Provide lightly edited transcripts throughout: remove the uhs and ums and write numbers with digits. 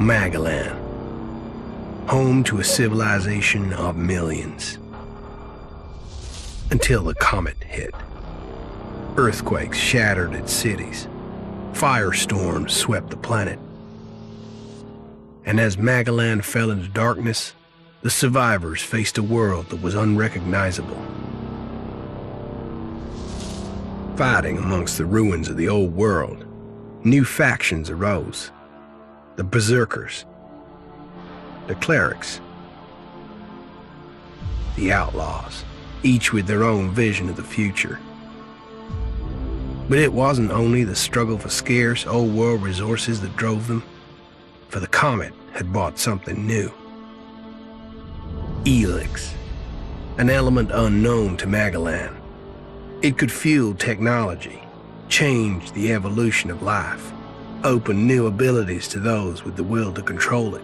Magellan, home to a civilization of millions. Until the comet hit. Earthquakes shattered its cities. Firestorms swept the planet. And as Magellan fell into darkness, the survivors faced a world that was unrecognizable. Fighting amongst the ruins of the old world, new factions arose. The Berserkers, the Clerics, the Outlaws, each with their own vision of the future. But it wasn't only the struggle for scarce old world resources that drove them, for the comet had brought something new. ELEX, an element unknown to Magellan. It could fuel technology, change the evolution of life, open new abilities to those with the will to control it.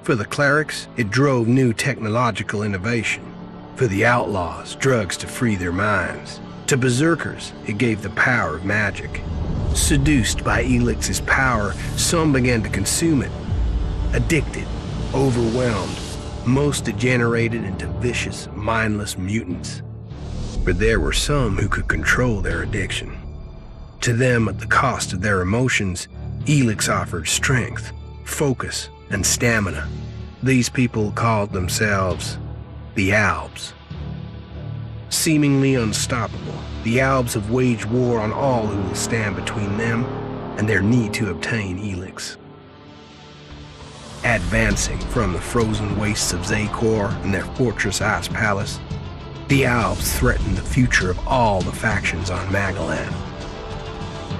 For the Clerics, it drove new technological innovation. For the Outlaws, drugs to free their minds. To Berserkers, it gave the power of magic. Seduced by ELEX's power, some began to consume it. Addicted, overwhelmed, most degenerated into vicious, mindless mutants. But there were some who could control their addiction. To them, at the cost of their emotions, ELEX offered strength, focus, and stamina. These people called themselves the Albs. Seemingly unstoppable, the Albs have waged war on all who will stand between them and their need to obtain ELEX. Advancing from the frozen wastes of Zakor and their fortress ice palace, the Albs threaten the future of all the factions on Magellan.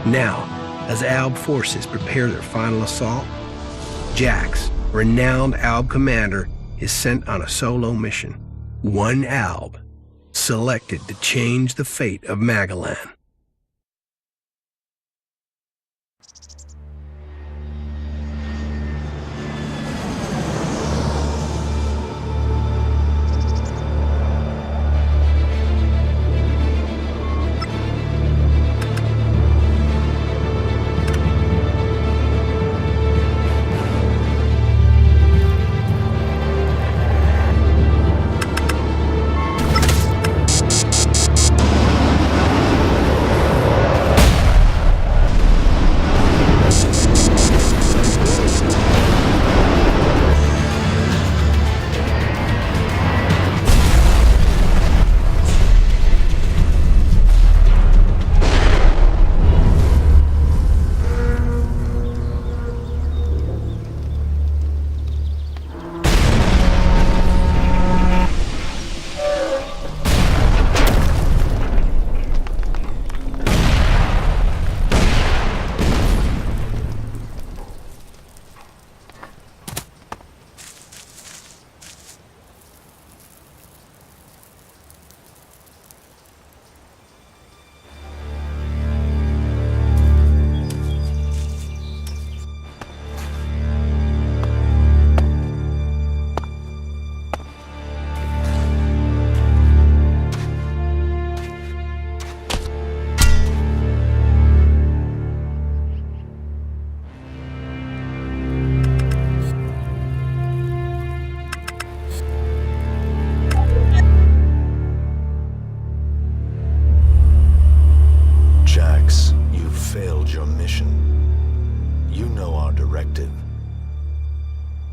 Now, as Alb forces prepare their final assault, Jax, renowned Alb commander, is sent on a solo mission. One Alb, selected to change the fate of Magellan.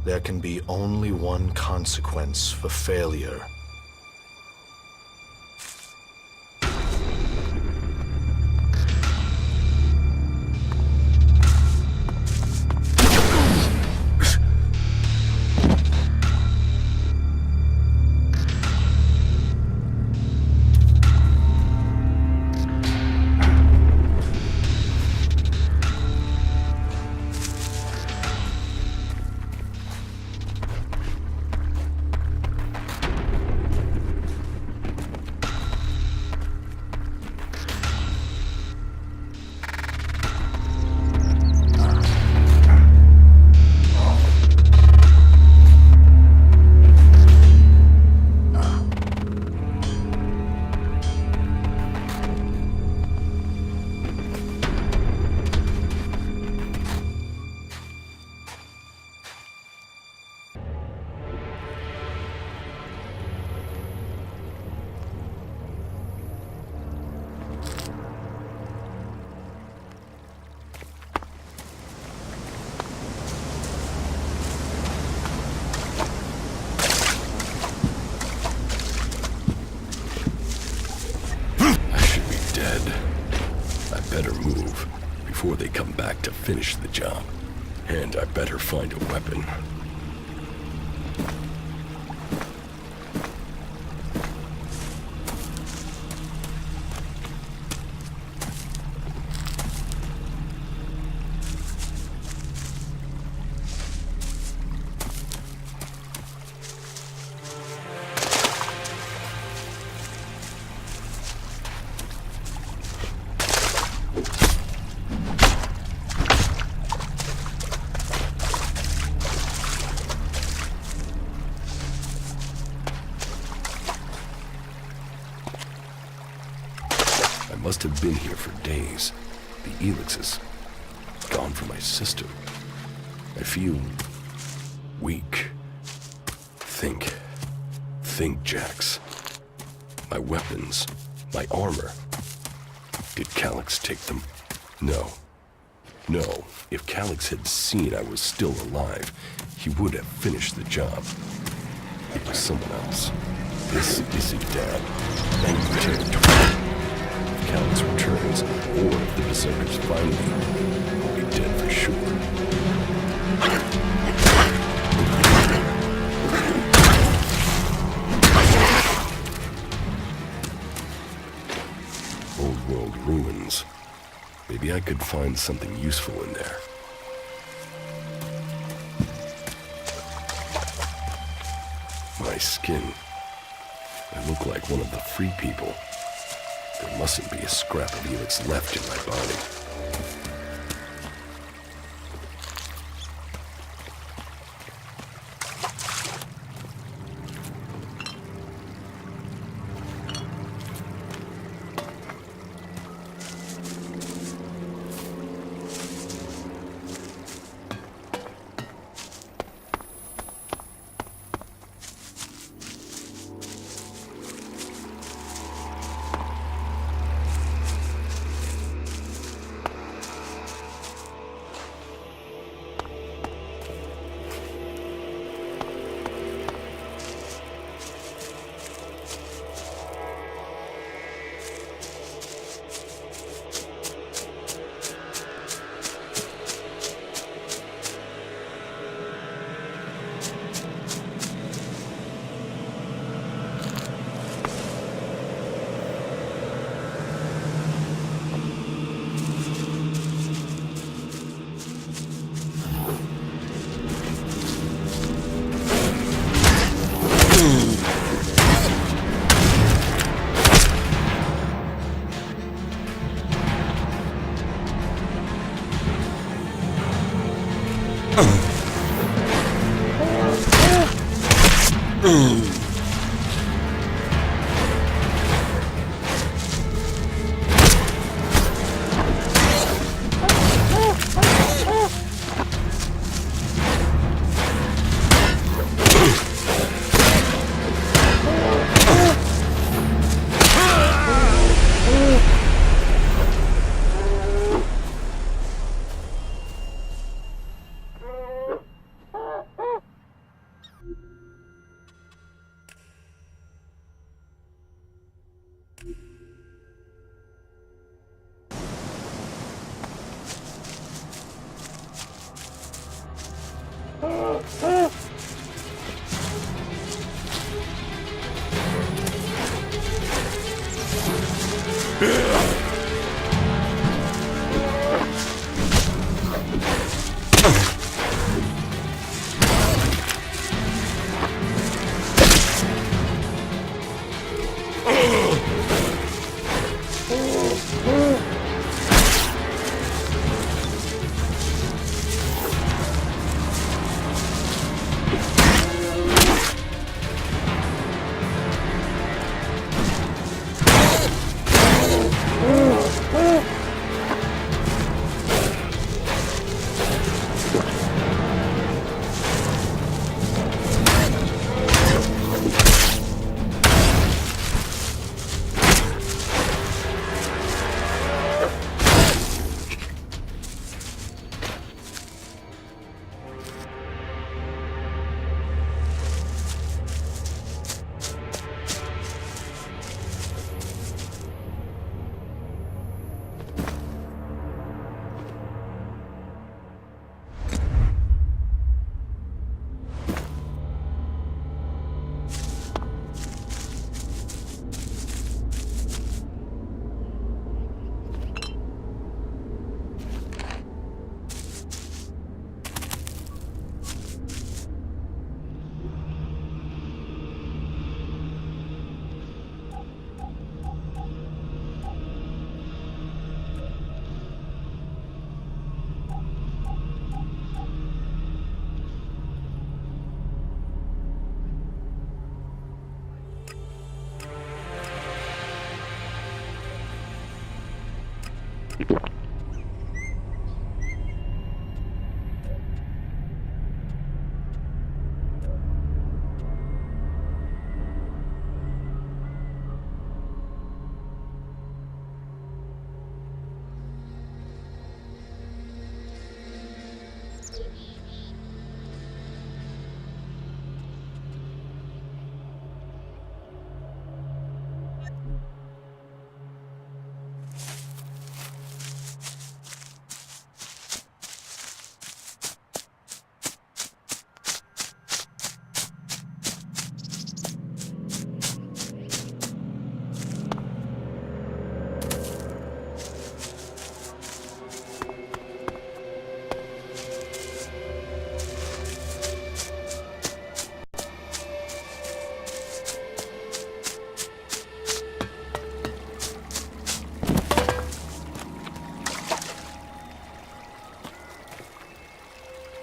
There can be only one consequence for failure. to finish the job. And I better find a weapon. I must have been here for days. The ELEX is gone from my system. I feel weak. Think, Jax. My weapons, my armor. Did Calyx take them? No. If Calyx had seen I was still alive, he would have finished the job. It was someone else. This isn't Dad. Angry territory. If Calyx returns, or if the Berserkers find me, I'll be dead for sure. Old world ruins. Maybe I could find something useful in there. My skin. I look like one of the free people. There mustn't be a scrap of ELEX left in my body.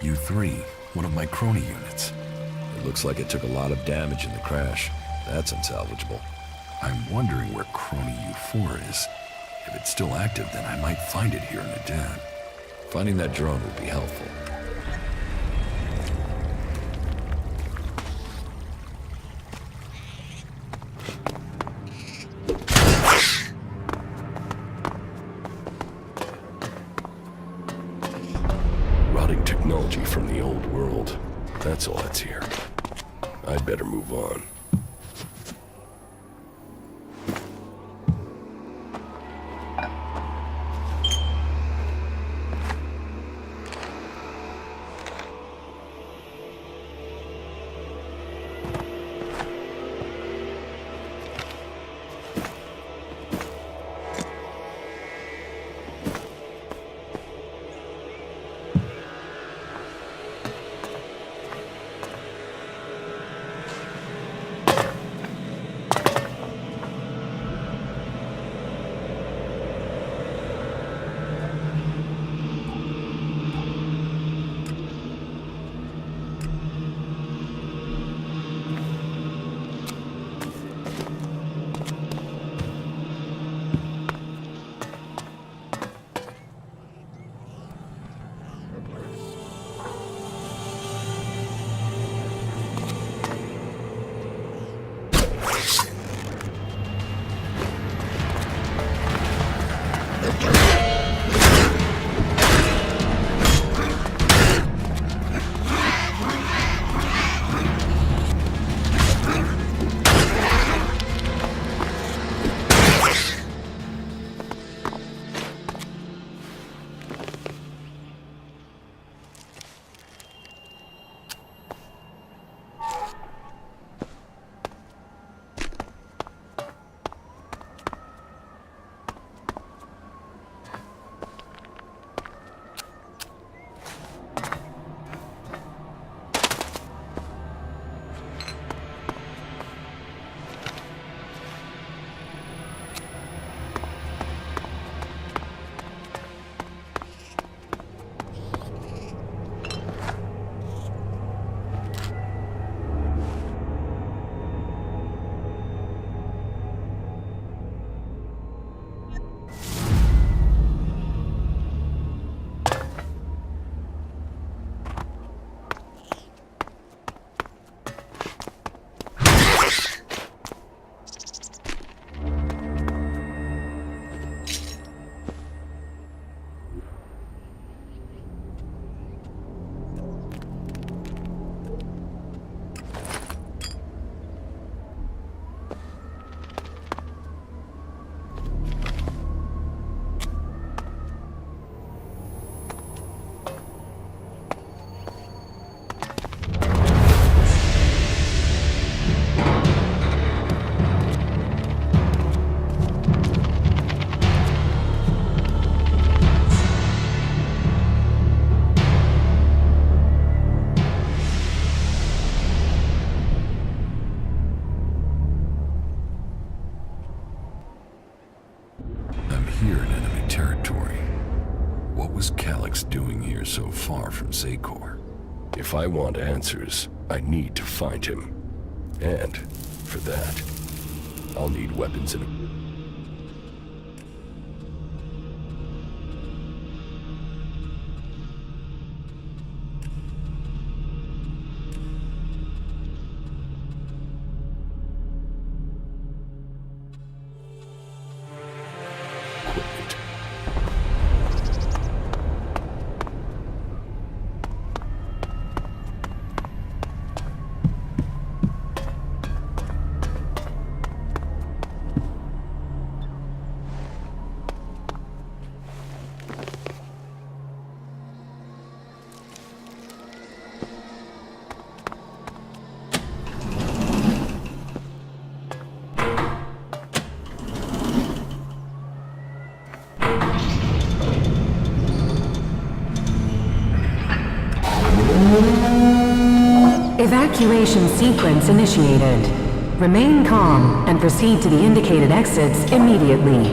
U3, one of my crony units. It looks like it took a lot of damage in the crash. That's unsalvageable. I'm wondering where crony U4 is. If it's still active, then I might find it here in the den. Finding that drone would be helpful. Rotting technology from the old world. That's all that's here. I'd better move on. So far from Secor. If I want answers, I need to find him. And for that, I'll need weapons and equipment. Evacuation sequence initiated. Remain calm and proceed to the indicated exits immediately.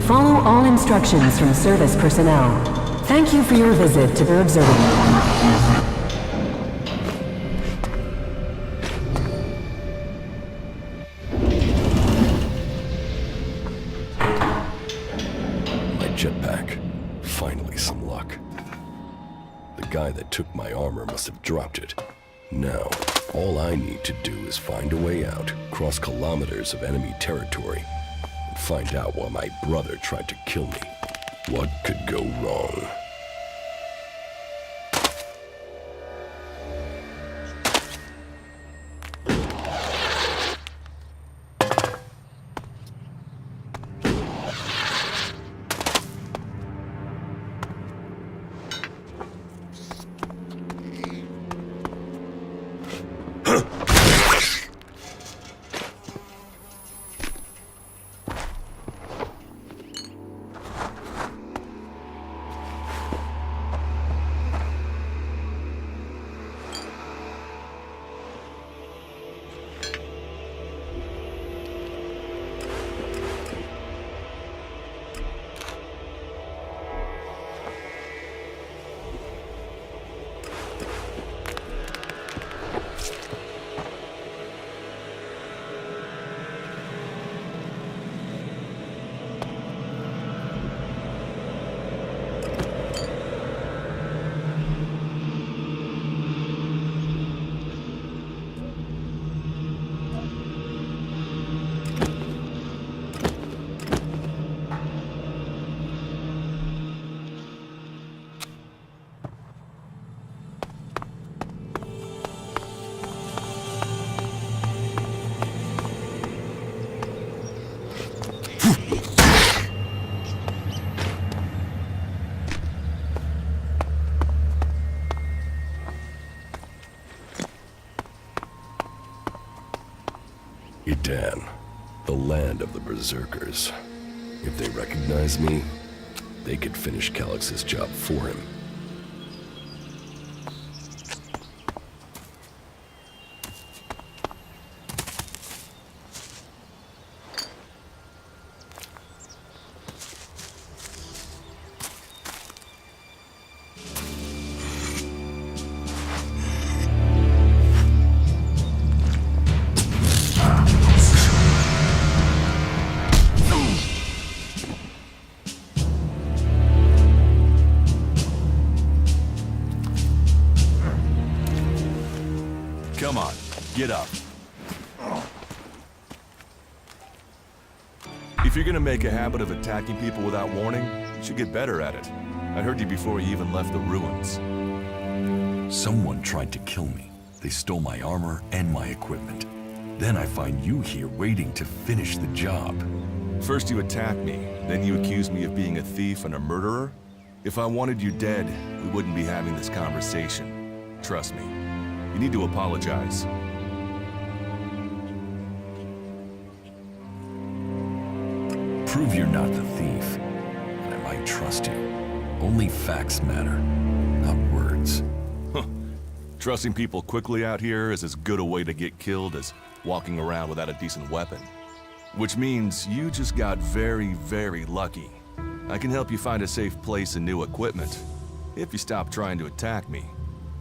Follow all instructions from service personnel. Thank you for your visit to the observatory. that took my armor must have dropped it. Now, all I need to do is find a way out, cross kilometers of enemy territory, and find out why my brother tried to kill me. What could go wrong? Idan, the land of the Berserkers. If they recognize me, they could finish Calix's job for him. Come on, get up. If you're gonna make a habit of attacking people without warning, you should get better at it. I heard you before you even left the ruins. Someone tried to kill me. They stole my armor and my equipment. Then I find you here waiting to finish the job. First you attack me, then you accuse me of being a thief and a murderer? If I wanted you dead, we wouldn't be having this conversation. Trust me. You need to apologize. Prove you're not the thief, and I might trust you. Only facts matter, not words. Trusting people quickly out here is as good a way to get killed as walking around without a decent weapon. Which means you just got very, very lucky. I can help you find a safe place and new equipment, if you stop trying to attack me.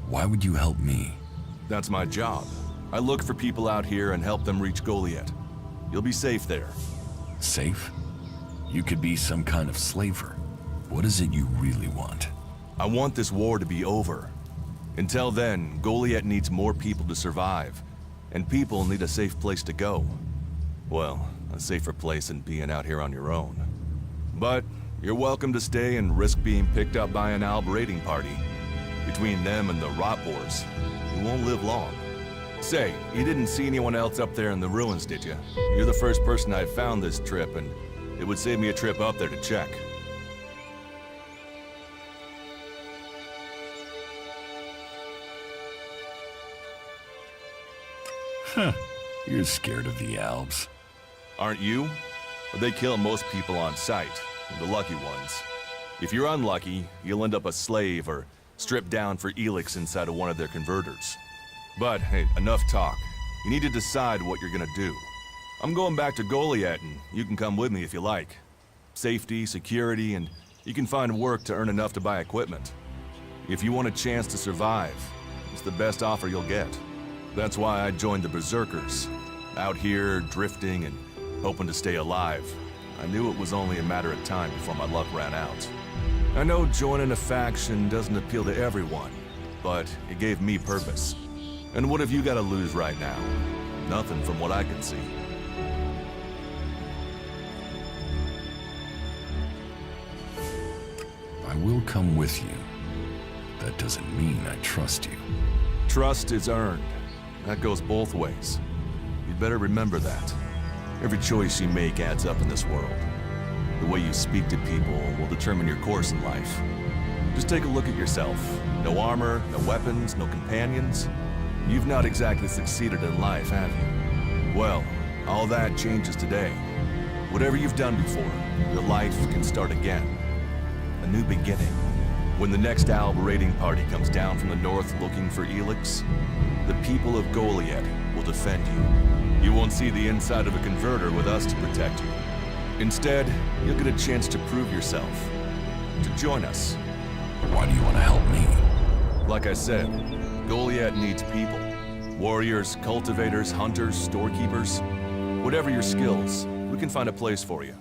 Why would you help me? That's my job. I look for people out here and help them reach Goliath. You'll be safe there. Safe? You could be some kind of slaver. What is it you really want? I want this war to be over. Until then, Goliath needs more people to survive, and people need a safe place to go. Well, a safer place than being out here on your own. But you're welcome to stay and risk being picked up by an Alb raiding party. Between them and the Rot Wars, you won't live long. Say, you didn't see anyone else up there in the ruins, did you? You're the first person I've found this trip, and it would save me a trip up there to check. Huh. You're scared of the Albs. Aren't you? They kill most people on sight, the lucky ones. If you're unlucky, you'll end up a slave or stripped down for ELEX inside of one of their converters. But, hey, enough talk. You need to decide what you're gonna do. I'm going back to Goliath, and you can come with me if you like. Safety, security, and you can find work to earn enough to buy equipment. If you want a chance to survive, it's the best offer you'll get. That's why I joined the Berserkers. Out here, drifting and hoping to stay alive. I knew it was only a matter of time before my luck ran out. I know joining a faction doesn't appeal to everyone, but it gave me purpose. And what have you got to lose right now? Nothing from what I can see. I will come with you. That doesn't mean I trust you. Trust is earned. That goes both ways. You'd better remember that. Every choice you make adds up in this world. The way you speak to people will determine your course in life. Just take a look at yourself. No armor, no weapons, no companions. You've not exactly succeeded in life, have you? Well, all that changes today. Whatever you've done before, your life can start again. A new beginning. When the next Alb raiding party comes down from the north looking for ELEX, the people of Goliath will defend you. You won't see the inside of a converter with us to protect you. Instead, you'll get a chance to prove yourself. To join us. Why do you want to help me? Like I said, Goliath needs people. Warriors, cultivators, hunters, storekeepers. Whatever your skills, we can find a place for you.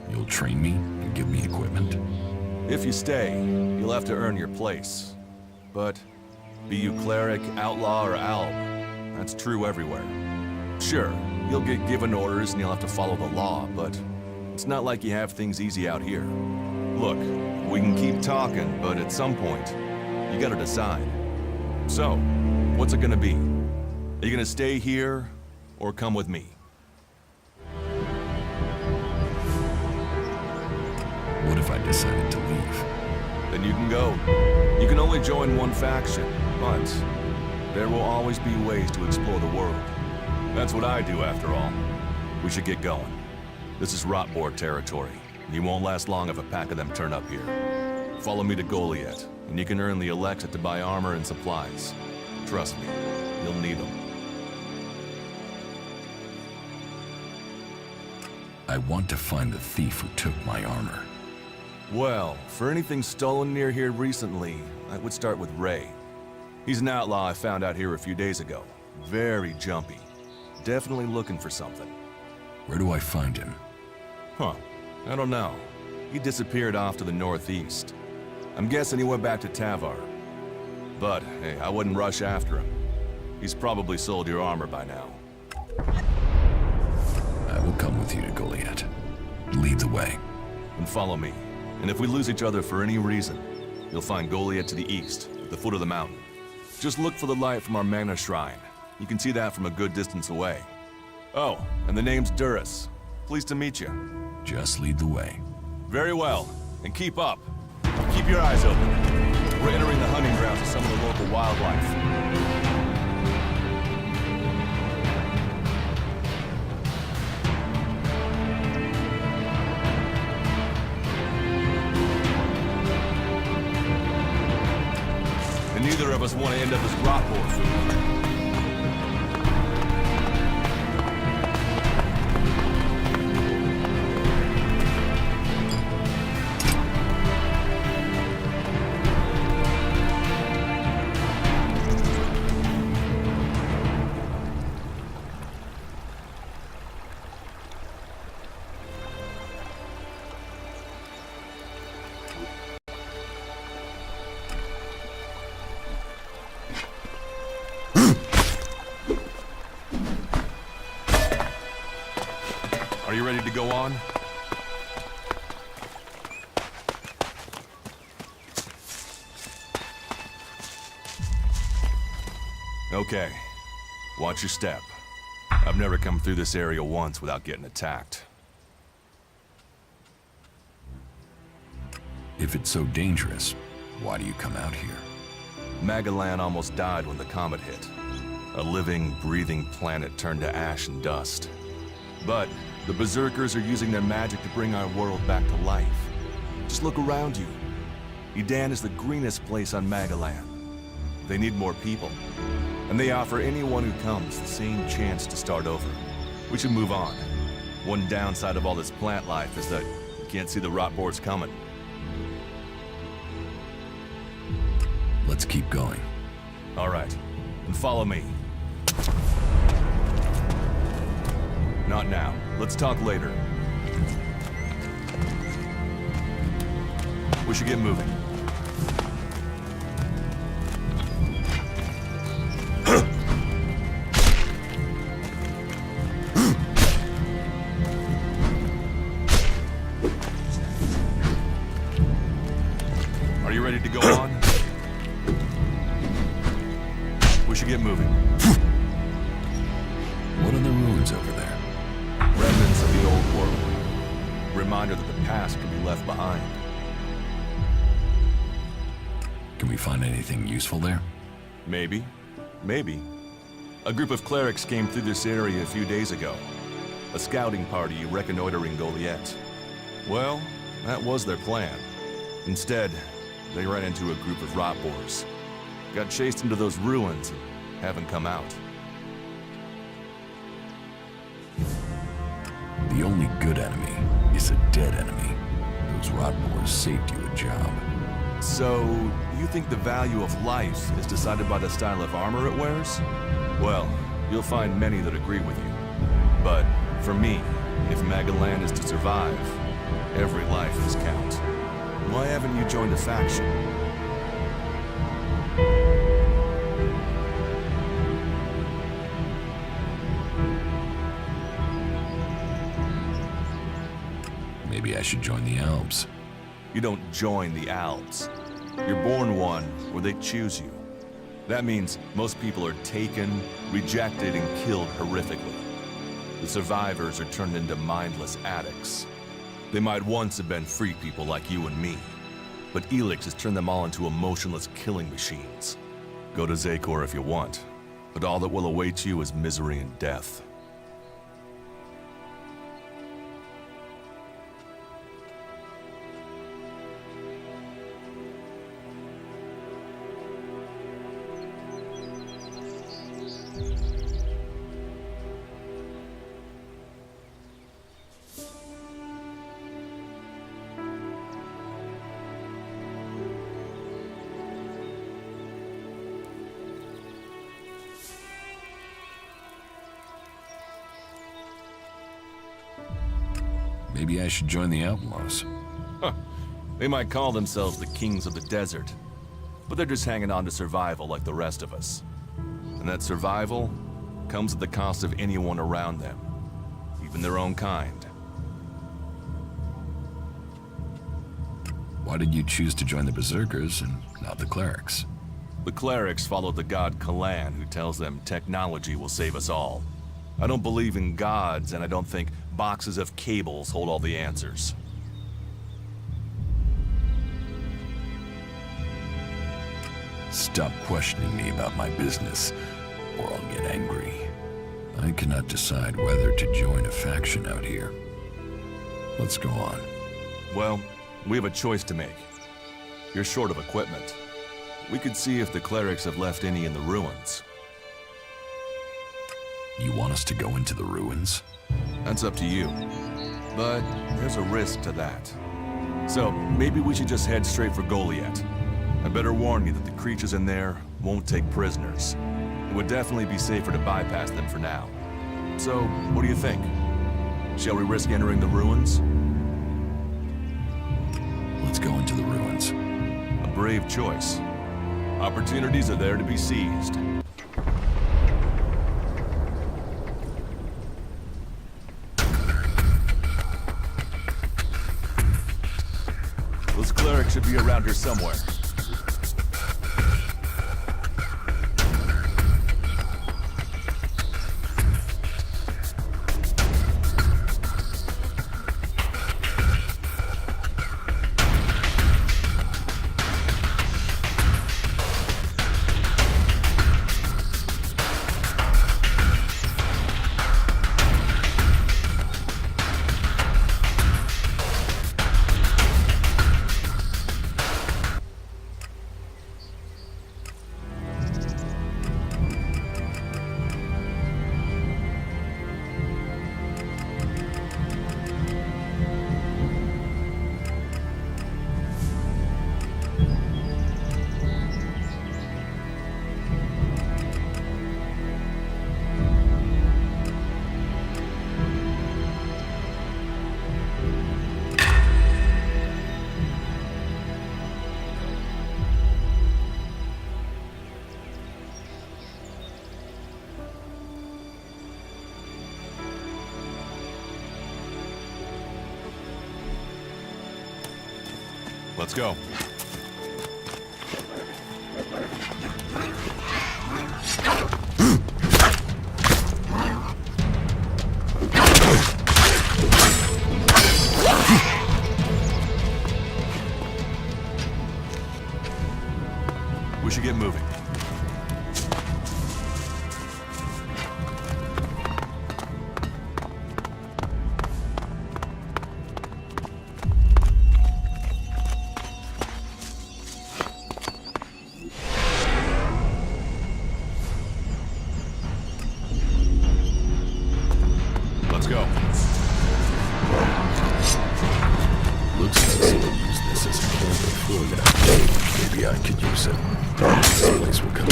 You'll train me and give me equipment? If you stay, you'll have to earn your place. But be you cleric, outlaw, or alb, that's true everywhere. Sure, you'll get given orders and you'll have to follow the law, but it's not like you have things easy out here. Look, we can keep talking, but at some point, you gotta decide. So, what's it gonna be? Are you gonna stay here, or come with me? What if I decided to leave? Then you can go. You can only join one faction, but there will always be ways to explore the world. That's what I do, after all. We should get going. This is Rotboard territory. You won't last long if a pack of them turn up here. Follow me to Goliath, and you can earn the ELEX to buy armor and supplies. Trust me, you'll need them. I want to find the thief who took my armor. Well, for anything stolen near here recently, I would start with Ray. He's an outlaw I found out here a few days ago. Very jumpy. Definitely looking for something. Where do I find him? Huh. I don't know. He disappeared off to the northeast. I'm guessing he went back to Tavar. But, hey, I wouldn't rush after him. He's probably sold your armor by now. I will come with you to Goliath. Lead the way. And follow me. And if we lose each other for any reason, you'll find Goliath to the east, at the foot of the mountain. Just look for the light from our mana shrine. You can see that from a good distance away. Oh, and the name's Duras. Pleased to meet you. Just lead the way. Very well, and keep up. Keep your eyes open. We're entering the hunting grounds of some of the local wildlife. And neither of us want to end up as Rotboard food. Are you ready to go on? Okay. Watch your step. I've never come through this area once without getting attacked. If it's so dangerous, why do you come out here? Magalan almost died when the comet hit. A living, breathing planet turned to ash and dust. But the Berserkers are using their magic to bring our world back to life. Just look around you. Edan is the greenest place on Magalan. They need more people. And they offer anyone who comes the same chance to start over. We should move on. One downside of all this plant life is that you can't see the Rotboards coming. Let's keep going. All right, and follow me. Not now. Let's talk later. We should get moving. Are you ready to go on? We should get moving. What are the ruins over there? Remnants of the old world. Reminder that the past can be left behind. Can we find anything useful there? Maybe. Maybe. A group of clerics came through this area a few days ago. A scouting party reconnoitering Goliath. Well, that was their plan. Instead, they ran into a group of rot boars. Got chased into those ruins and haven't come out. The only good enemy is a dead enemy. Those rot boars saved you a job. So, you think the value of life is decided by the style of armor it wears? Well, you'll find many that agree with you. But, for me, if Magalan is to survive, every life must count. Why haven't you joined a faction? Maybe I should join the Alps. You don't join the Alps. You're born one, or they choose you. That means most people are taken, rejected, and killed horrifically. The survivors are turned into mindless addicts. They might once have been free people like you and me, but ELEX has turned them all into emotionless killing machines. Go to Zakor if you want, but all that will await you is misery and death. Maybe I should join the outlaws. Huh. They might call themselves the kings of the desert, but they're just hanging on to survival like the rest of us. And that survival comes at the cost of anyone around them, even their own kind. Why did you choose to join the Berserkers and not the clerics? The clerics follow the god Kalan, who tells them technology will save us all. I don't believe in gods, and I don't think boxes of cables hold all the answers. Stop questioning me about my business, or I'll get angry. I cannot decide whether to join a faction out here. Let's go on. Well, we have a choice to make. You're short of equipment. We could see if the clerics have left any in the ruins. You want us to go into the ruins? That's up to you. But there's a risk to that. So, maybe we should just head straight for Goliath. I better warn you that the creatures in there won't take prisoners. It would definitely be safer to bypass them for now. So, what do you think? Shall we risk entering the ruins? Let's go into the ruins. A brave choice. Opportunities are there to be seized. Those clerics should be around here somewhere. Let's go. We should get moving. Let's go. Looks like someone used this as a camp before now. Maybe I could use it. This place will come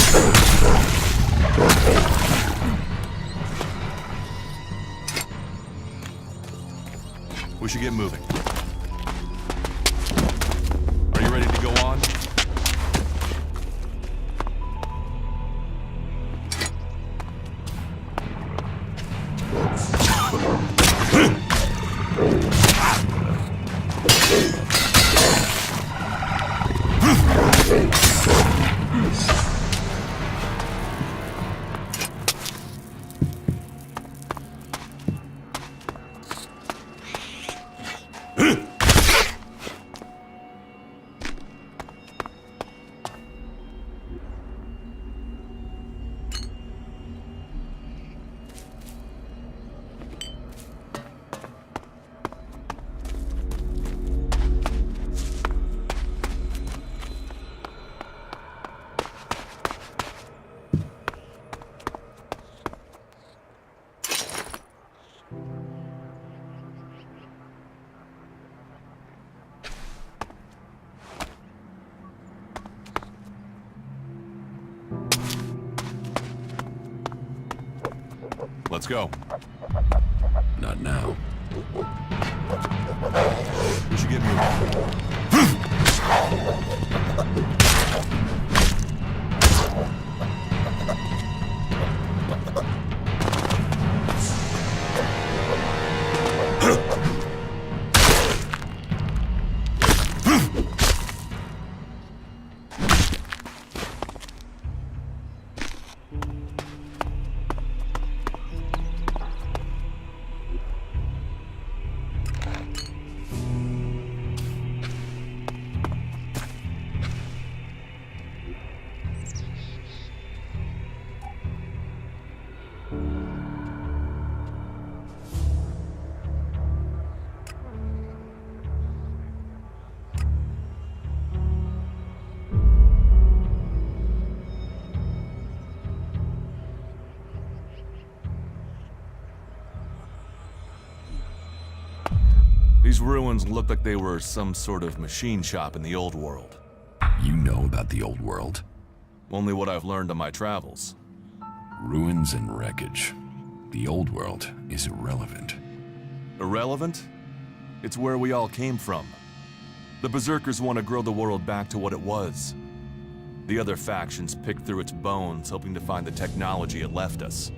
We should get moving. Are you ready to go on? Let's go. Not now. We should get moving. These ruins look like they were some sort of machine shop in the old world. You know about the old world? Only what I've learned on my travels. Ruins and wreckage. The old world is irrelevant. Irrelevant? It's where we all came from. The Berserkers want to grow the world back to what it was. The other factions picked through its bones, hoping to find the technology it left us.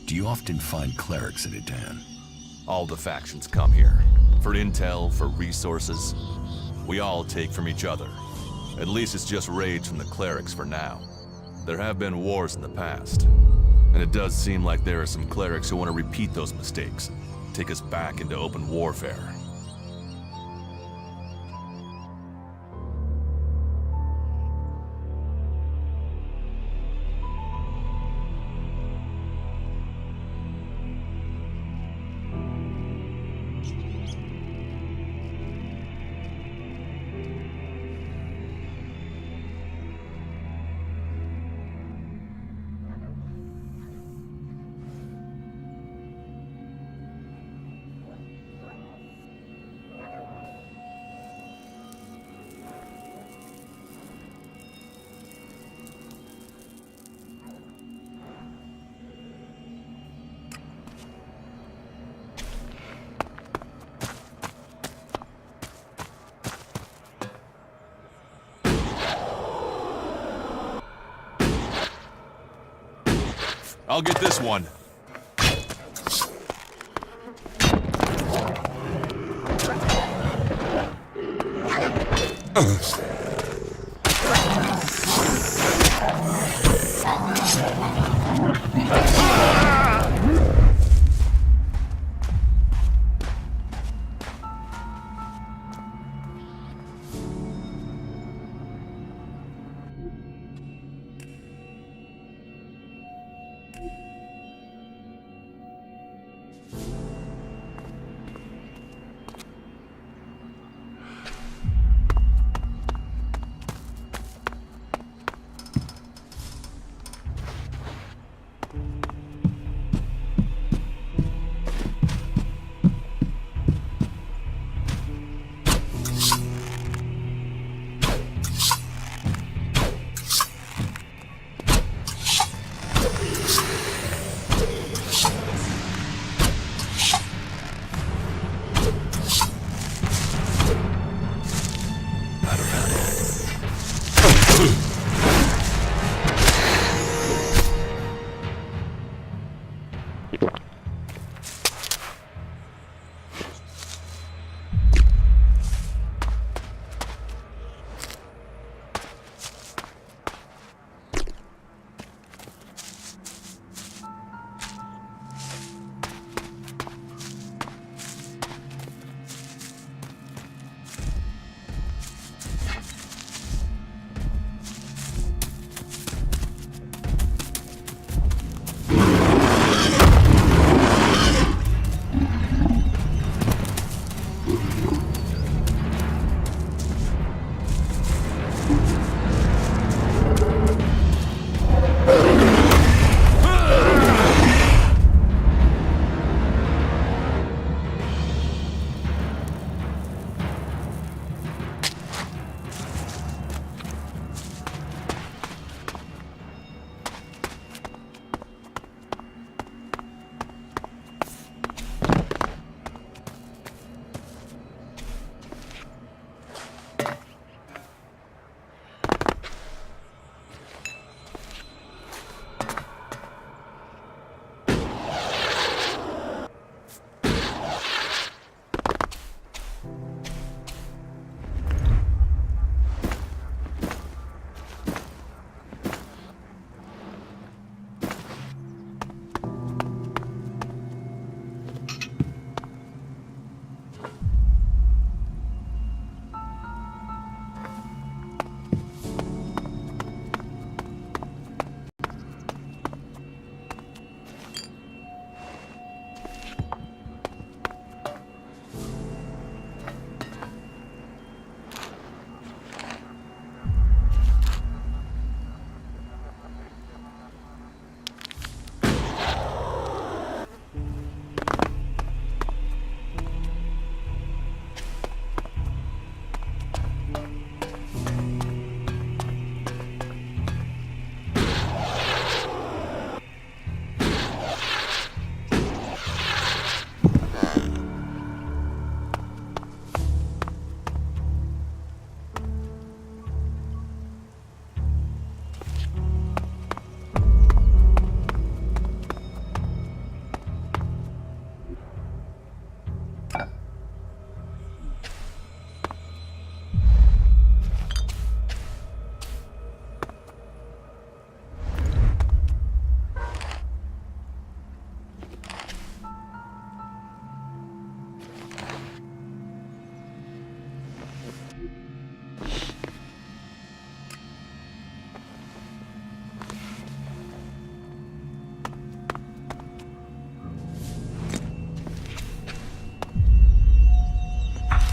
Do you often find clerics at Idan? All the factions come here. For intel, for resources. We all take from each other. At least it's just raids from the clerics for now. There have been wars in the past. And it does seem like there are some clerics who want to repeat those mistakes. Take us back into open warfare. I'll get this one.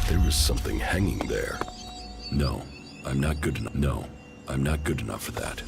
There is something hanging there. No, I'm not good enough. No, I'm not good enough for that.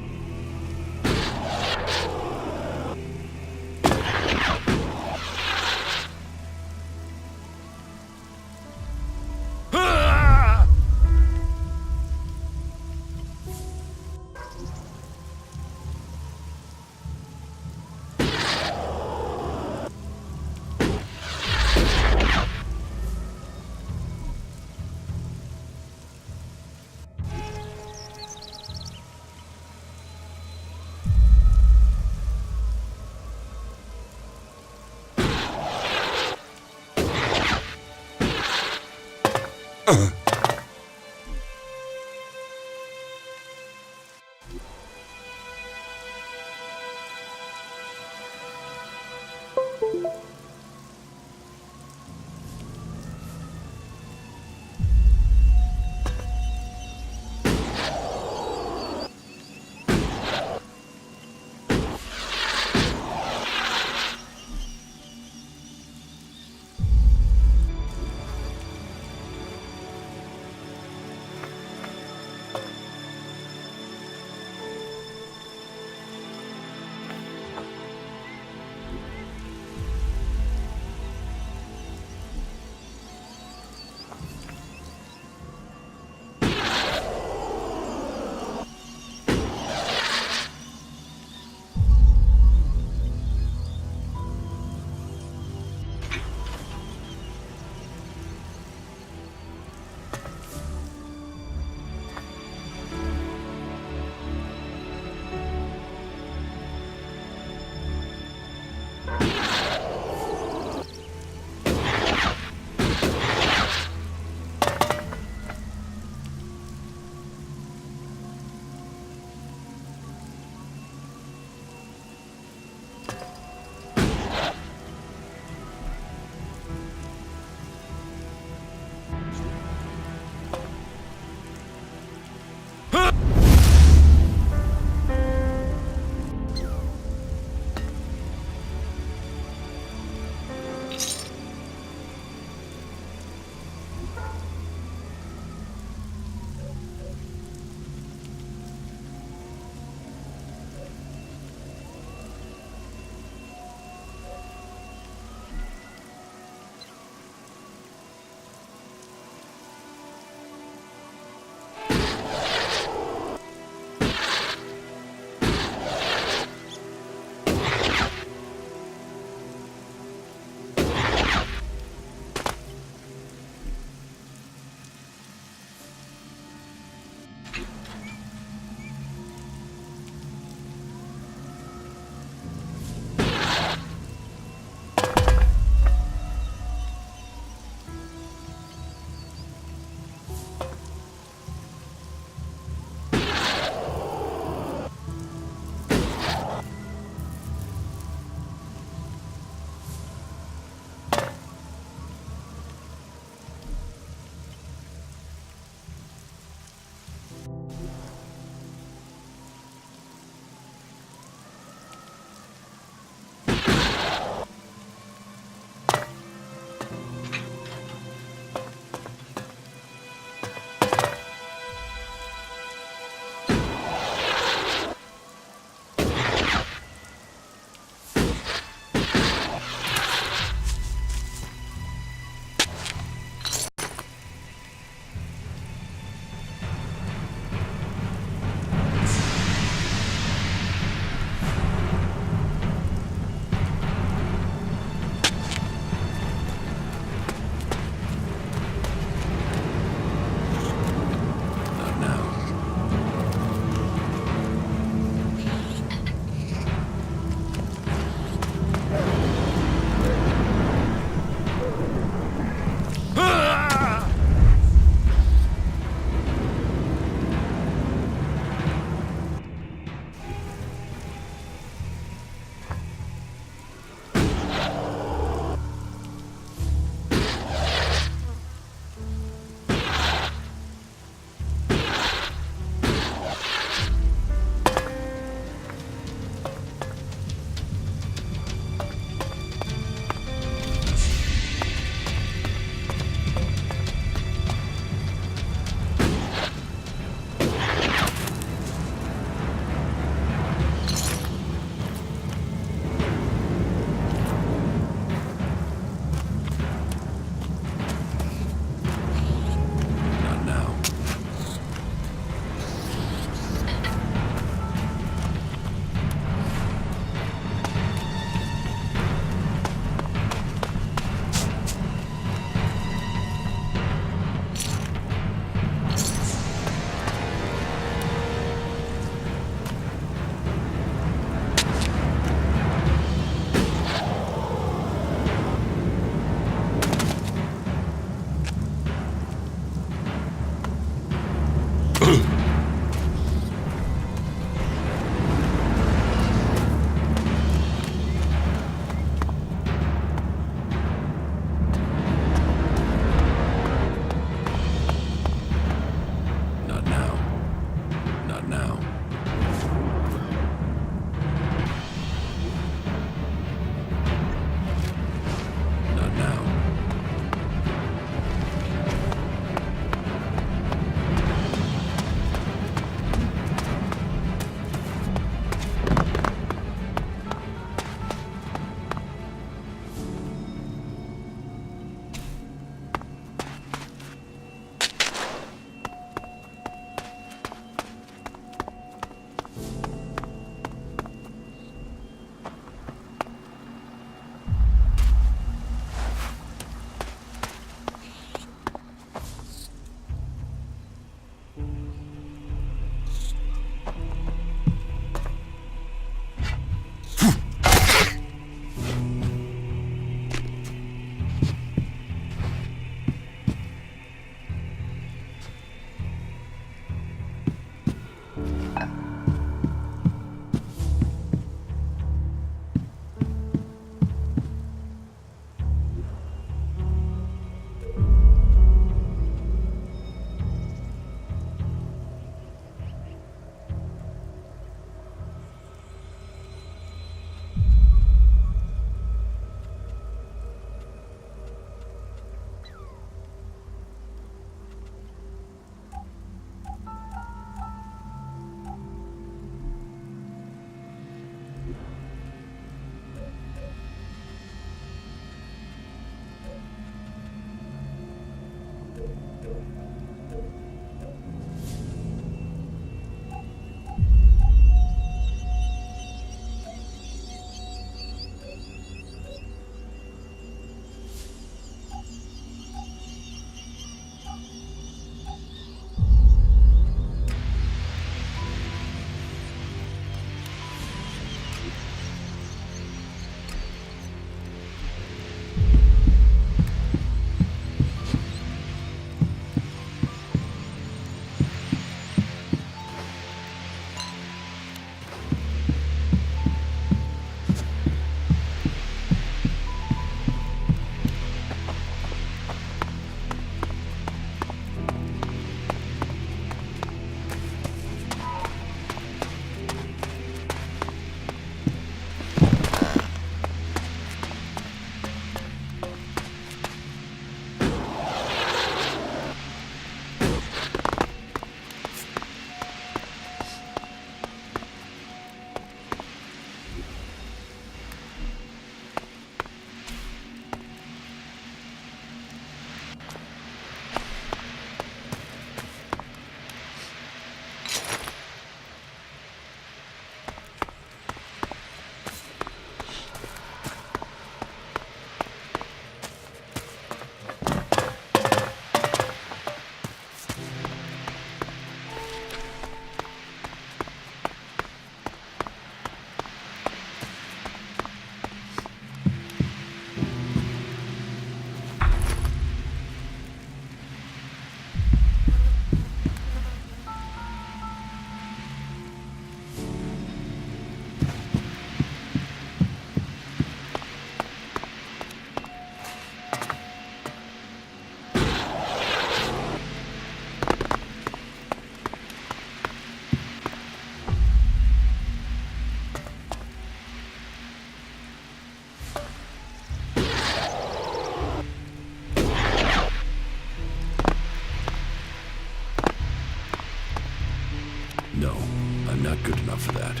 enough of that.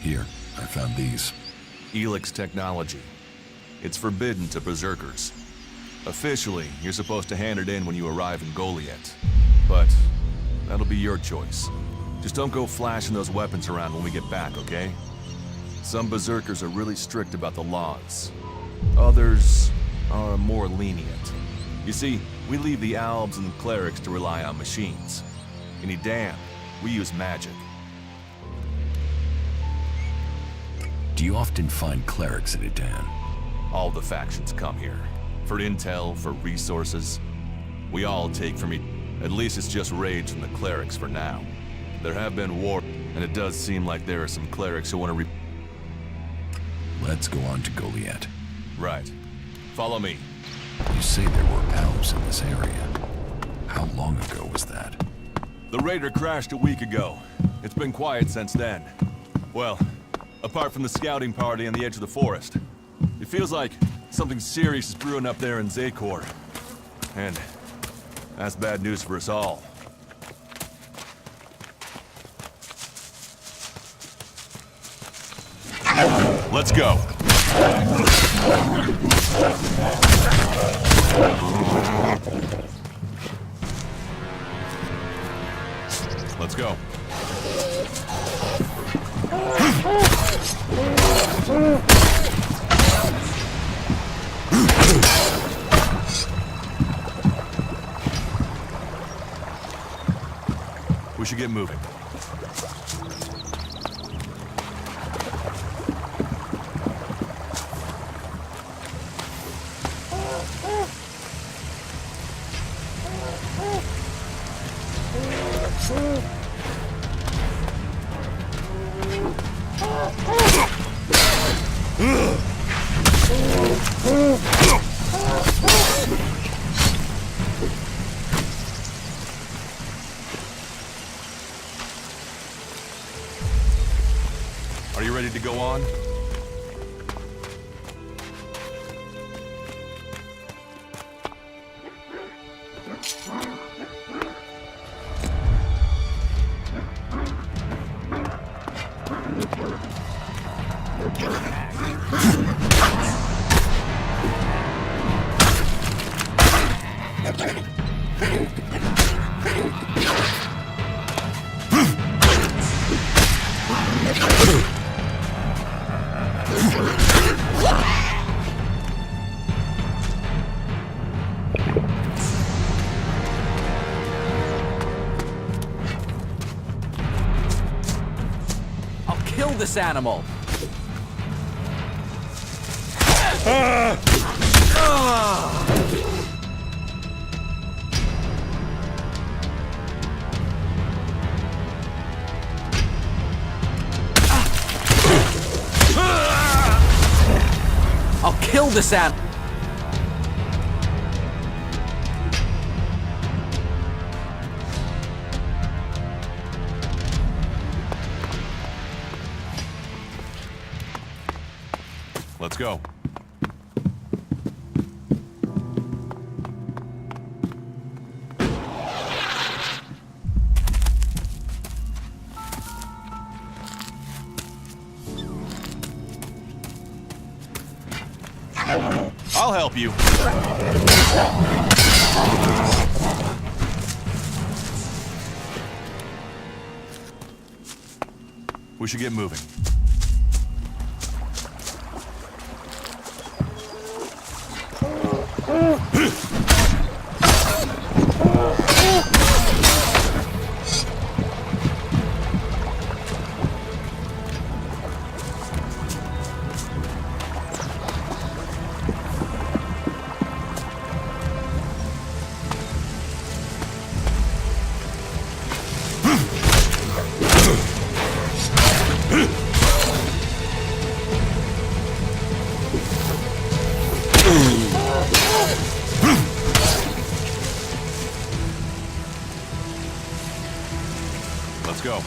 Here, I found these. ELEX technology. It's forbidden to berserkers. Officially, you're supposed to hand it in when you arrive in Goliath. But that'll be your choice. Just don't go flashing those weapons around when we get back, okay? Some berserkers are really strict about the laws. Others are more lenient. You see, we leave the albs and clerics to rely on machines. Any damn, we use magic. Do you often find clerics at Idan? All the factions come here. For intel, for resources. We all take from at least it's just raids from the clerics for now. There have been war, and it does seem like there are some clerics who want to Let's go on to Goliath. Right. Follow me. You say there were elves in this area. How long ago was that? The raider crashed a week ago. It's been quiet since then. Well, apart from the scouting party on the edge of the forest. It feels like something serious is brewing up there in Zakor. And that's bad news for us all. Let's go. Let's go. We should get moving. Are you ready to go on? Kill this animal! I'll kill this animal! Let's go. I'll help you. We should get moving. go.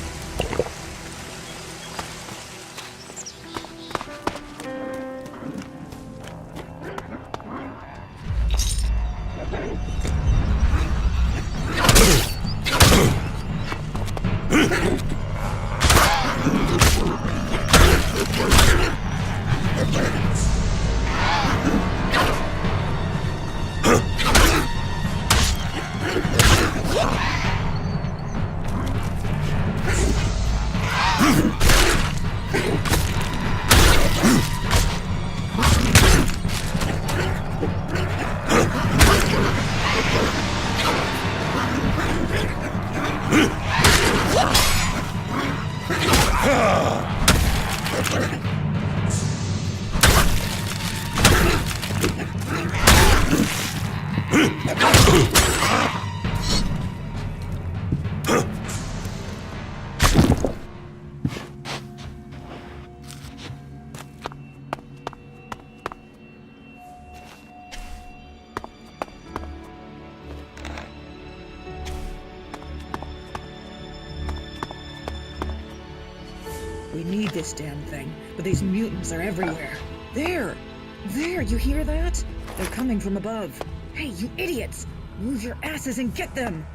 We need this damn thing, but these mutants are everywhere. There! There, you hear that? They're coming from above. Hey, you idiots! Move your asses and get them!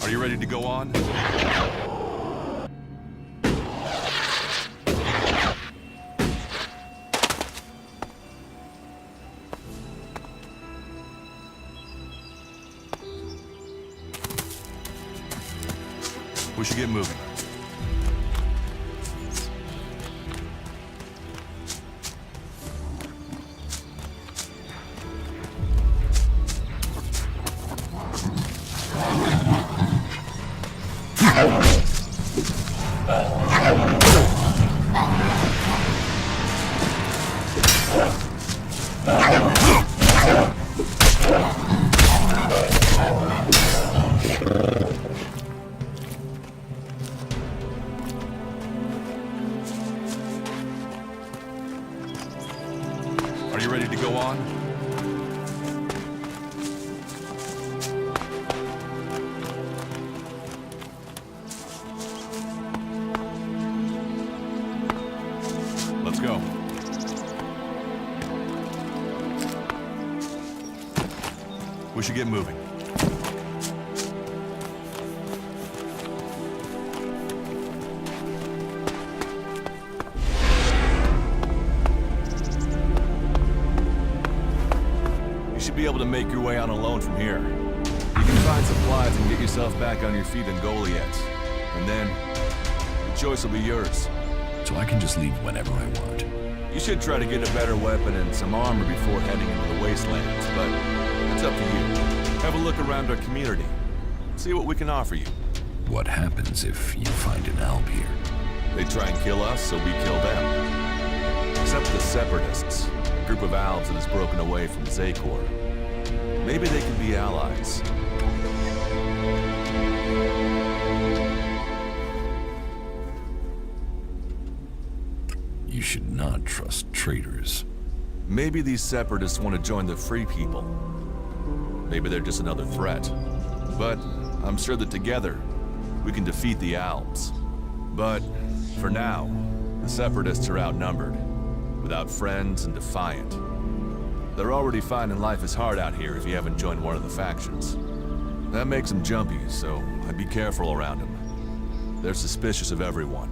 Are you ready to go on? We should get moving. Are you ready to go on? Let's go. We should get moving. You should be able to make your way on alone from here. You can find supplies and get yourself back on your feet in Goliath. And then, choice will be yours. So I can just leave whenever I want. You should try to get a better weapon and some armor before heading into the wastelands, but it's up to you. Have a look around our community. See what we can offer you. What happens if you find an alb here? They try and kill us, so we kill them. Except the Separatists, a group of Albs that has broken away from Zakor. Maybe they can be allies. You should not trust traitors. Maybe these Separatists want to join the Free People. Maybe they're just another threat. But I'm sure that together, we can defeat the Albs. But for now, the Separatists are outnumbered, without friends and defiant. They're already finding life is hard out here if you haven't joined one of the factions. That makes them jumpy, so I'd be careful around them. They're suspicious of everyone.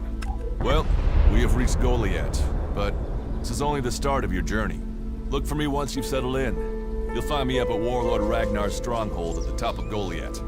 Well, we have reached Goliath, but this is only the start of your journey. Look for me once you've settled in. You'll find me up at Warlord Ragnar's stronghold at the top of Goliath.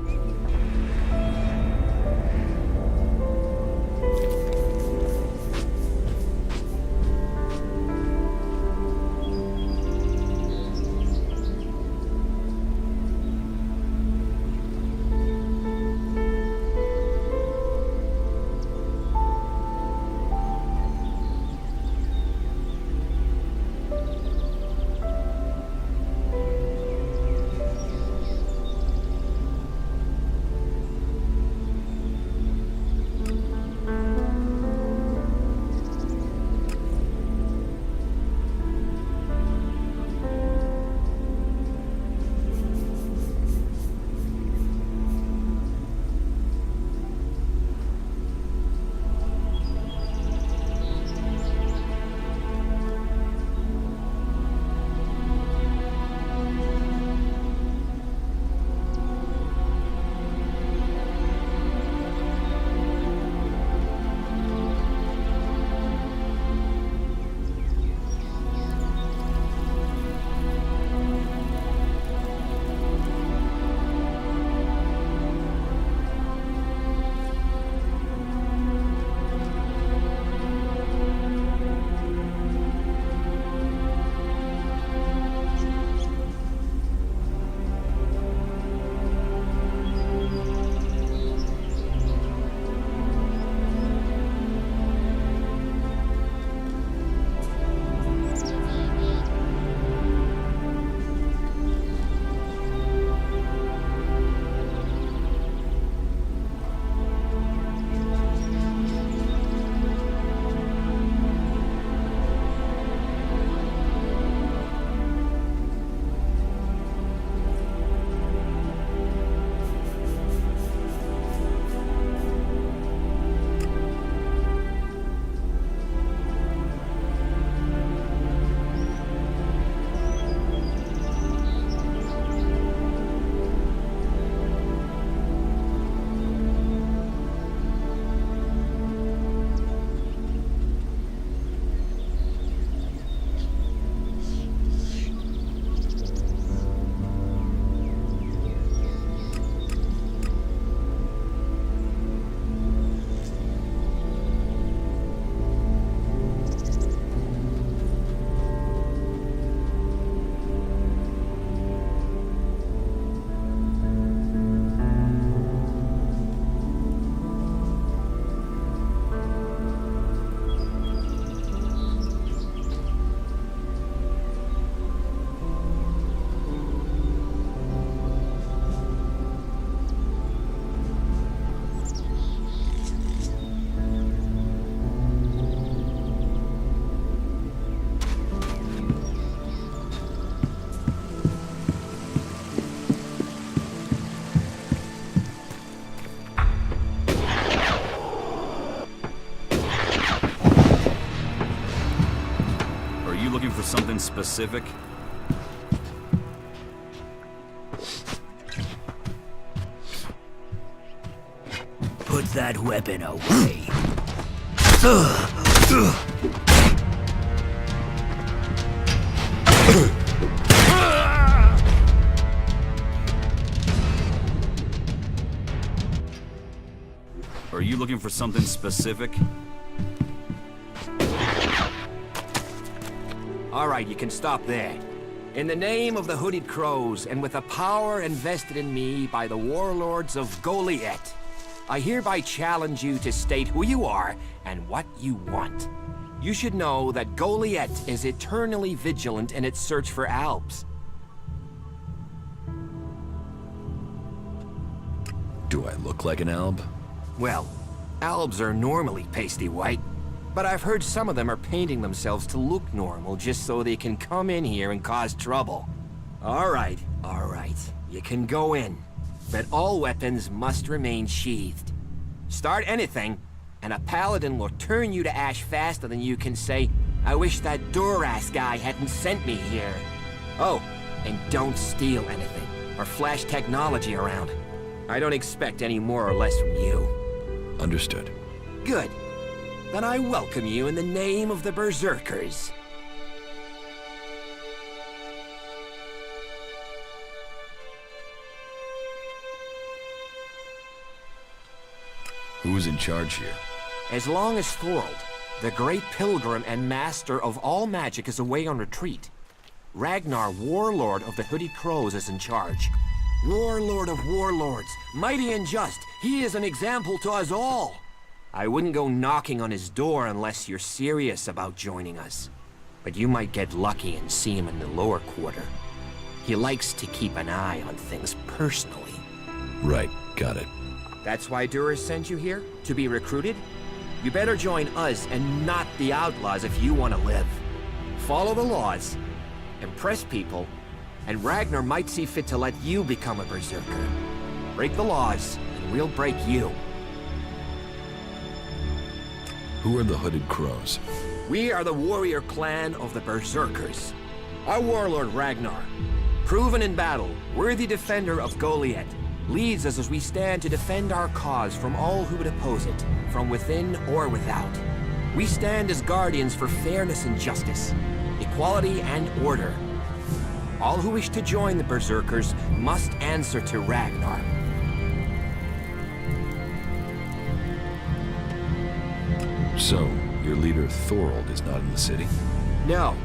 Something specific? Put that weapon away. Are you looking for something specific? All right, you can stop there. In the name of the Hooded Crows, and with the power invested in me by the warlords of Goliath, I hereby challenge you to state who you are and what you want. You should know that Goliath is eternally vigilant in its search for Alps. Do I look like an alb? Well, Albs are normally pasty white, but I've heard some of them are painting themselves to look normal just so they can come in here and cause trouble. All right, you can go in, but all weapons must remain sheathed. Start anything, and a paladin will turn you to ash faster than you can say, "I wish that Duras guy hadn't sent me here." Oh, and don't steal anything, or flash technology around. I don't expect any more or less from you. Understood. Good. Then I welcome you in the name of the Berserkers. Who's in charge here? As long as Thorold, the great pilgrim and master of all magic, is away on retreat, Ragnar, warlord of the Hooded Crows, is in charge. Warlord of warlords, mighty and just, he is an example to us all. I wouldn't go knocking on his door unless you're serious about joining us. But you might get lucky and see him in the lower quarter. He likes to keep an eye on things personally. Right, got it. That's why Duras sent you here? To be recruited? You better join us and not the outlaws if you want to live. Follow the laws, impress people, and Ragnar might see fit to let you become a berserker. Break the laws, and we'll break you. Who are the Hooded Crows? We are the warrior clan of the Berserkers. Our warlord Ragnar, proven in battle, worthy defender of Goliath, leads us as we stand to defend our cause from all who would oppose it, from within or without. We stand as guardians for fairness and justice, equality and order. All who wish to join the Berserkers must answer to Ragnar. So, your leader Thorold is not in the city? No.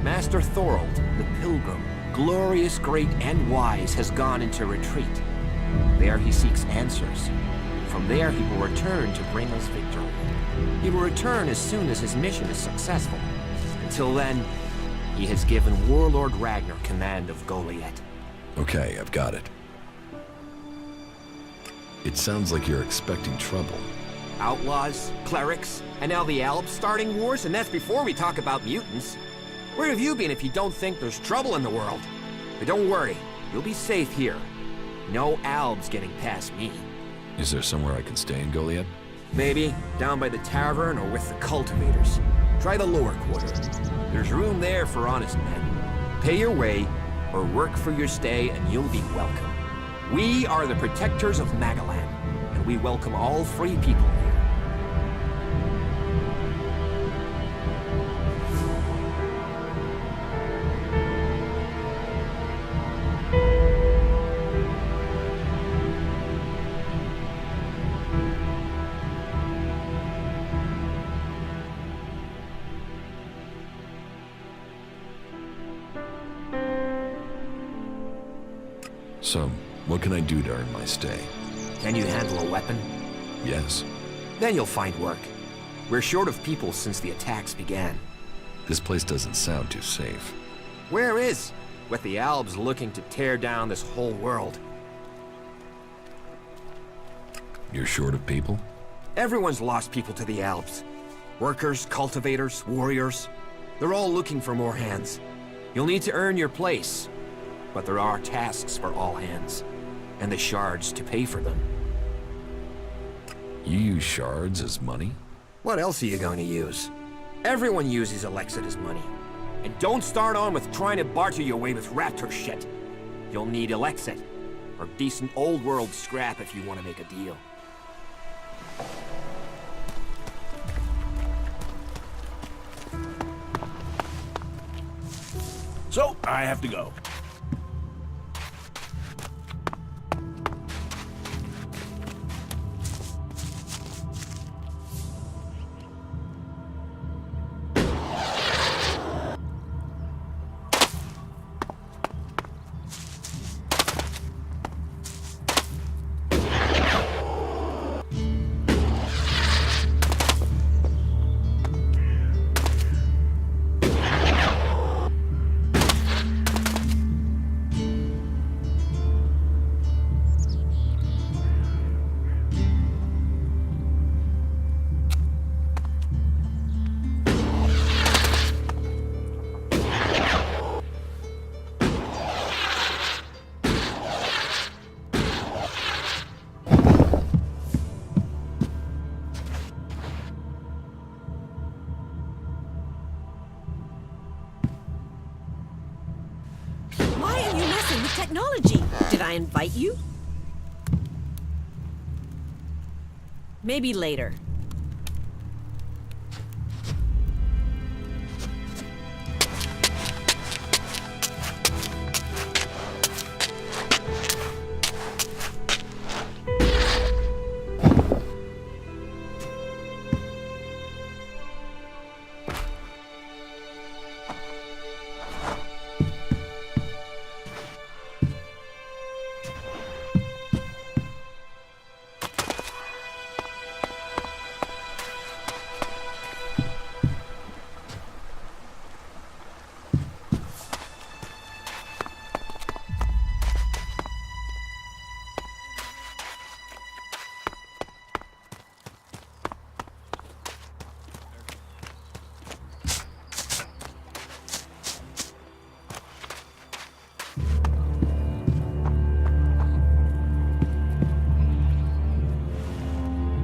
Master Thorold, the Pilgrim, glorious, great, and wise, has gone into retreat. There he seeks answers. From there he will return to bring us victory. He will return as soon as his mission is successful. Until then, he has given Warlord Ragnar command of Goliath. Okay, I've got it. It sounds like you're expecting trouble. Outlaws, clerics, and now the Alps starting wars, and that's before we talk about mutants. Where have you been if you don't think there's trouble in the world? But don't worry, you'll be safe here. No Albs getting past me. Is there somewhere I can stay in Goliath? Maybe down by the tavern or with the cultivators. Try the lower quarter. There's room there for honest men. Pay your way or work for your stay and you'll be welcome. We are the protectors of Magalan, and we welcome all free people here. So, what can I do to earn my stay? Can you handle a weapon? Yes. Then you'll find work. We're short of people since the attacks began. This place doesn't sound too safe. Where is? With the Albs looking to tear down this whole world. You're short of people? Everyone's lost people to the Alps. Workers, cultivators, warriors. They're all looking for more hands. You'll need to earn your place. But there are tasks for all hands. And the shards to pay for them. You use shards as money? What else are you going to use? Everyone uses ELEX as money. And don't start on with trying to barter your way with raptor shit. You'll need ELEX or decent old world scrap if you want to make a deal. So, I have to go. Gee, did I invite you? Maybe later.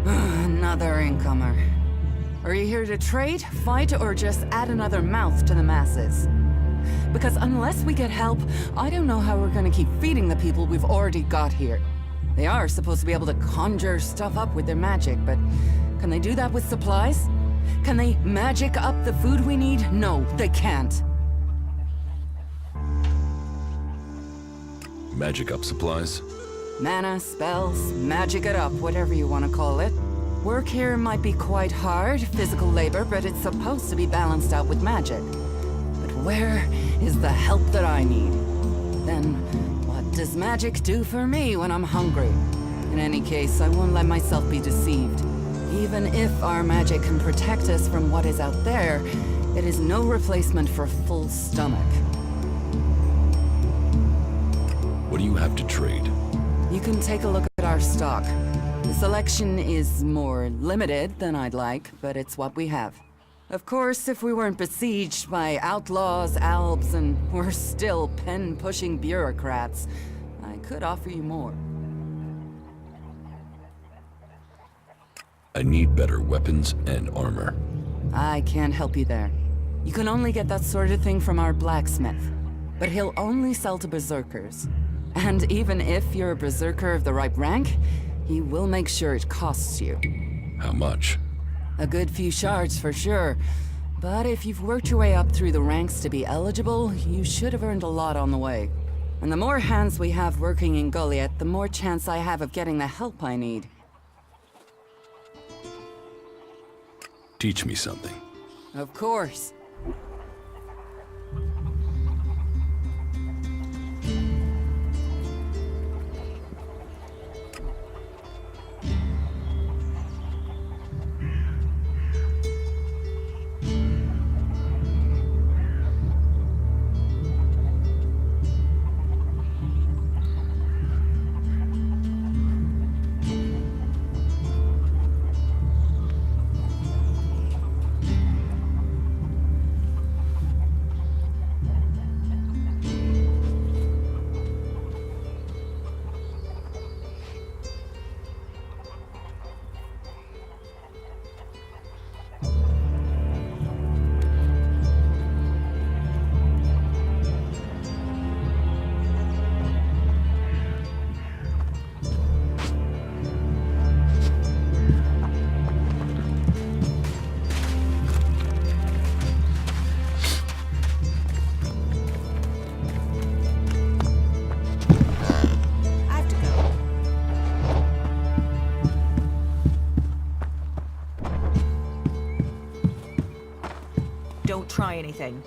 Another incomer. Are you here to trade, fight, or just add another mouth to the masses? Because unless we get help, I don't know how we're gonna keep feeding the people we've already got here. They are supposed to be able to conjure stuff up with their magic, but can they do that with supplies? Can they magic up the food we need? No, they can't. Magic up supplies? Mana, spells, magic it up, whatever you want to call it. Work here might be quite hard, physical labor, but it's supposed to be balanced out with magic. But where is the help that I need? Then, what does magic do for me when I'm hungry? In any case, I won't let myself be deceived. Even if our magic can protect us from what is out there, it is no replacement for a full stomach. What do you have to trade? You can take a look at our stock. The selection is more limited than I'd like, but it's what we have. Of course, if we weren't besieged by outlaws, albs, and we're still pen-pushing bureaucrats, I could offer you more. I need better weapons and armor. I can't help you there. You can only get that sort of thing from our blacksmith. But he'll only sell to berserkers. And even if you're a berserker of the right rank, he will make sure it costs you. How much? A good few shards for sure. But if you've worked your way up through the ranks to be eligible, you should have earned a lot on the way. And the more hands we have working in Goliath, the more chance I have of getting the help I need. Teach me something. Of course. Don't try anything.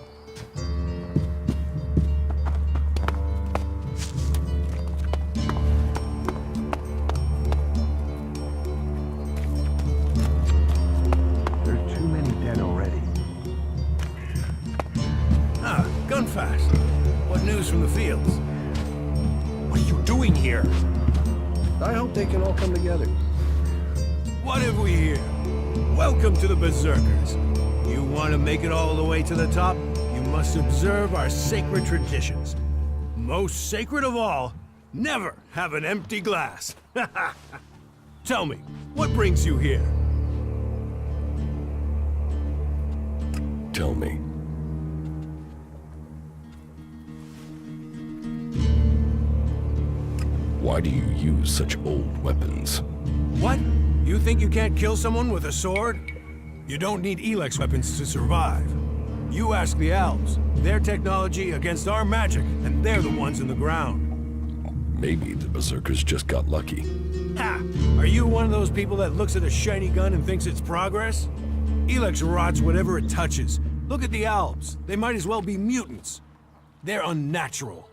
There's too many dead already. Ah, Gunfast. What news from the fields? What are you doing here? I hope they can all come together. What have we here? Welcome to the Berserkers. You want to make it all the way to the top? You must observe our sacred traditions. Most sacred of all, never have an empty glass. Tell me, what brings you here? Tell me. Why do you use such old weapons? What? You think you can't kill someone with a sword? You don't need ELEX weapons to survive. You ask the elves. Their technology against our magic, and they're the ones in the ground. Maybe the Berserkers just got lucky. Ha! Are you one of those people that looks at a shiny gun and thinks it's progress? ELEX rots whatever it touches. Look at the elves. They might as well be mutants. They're unnatural.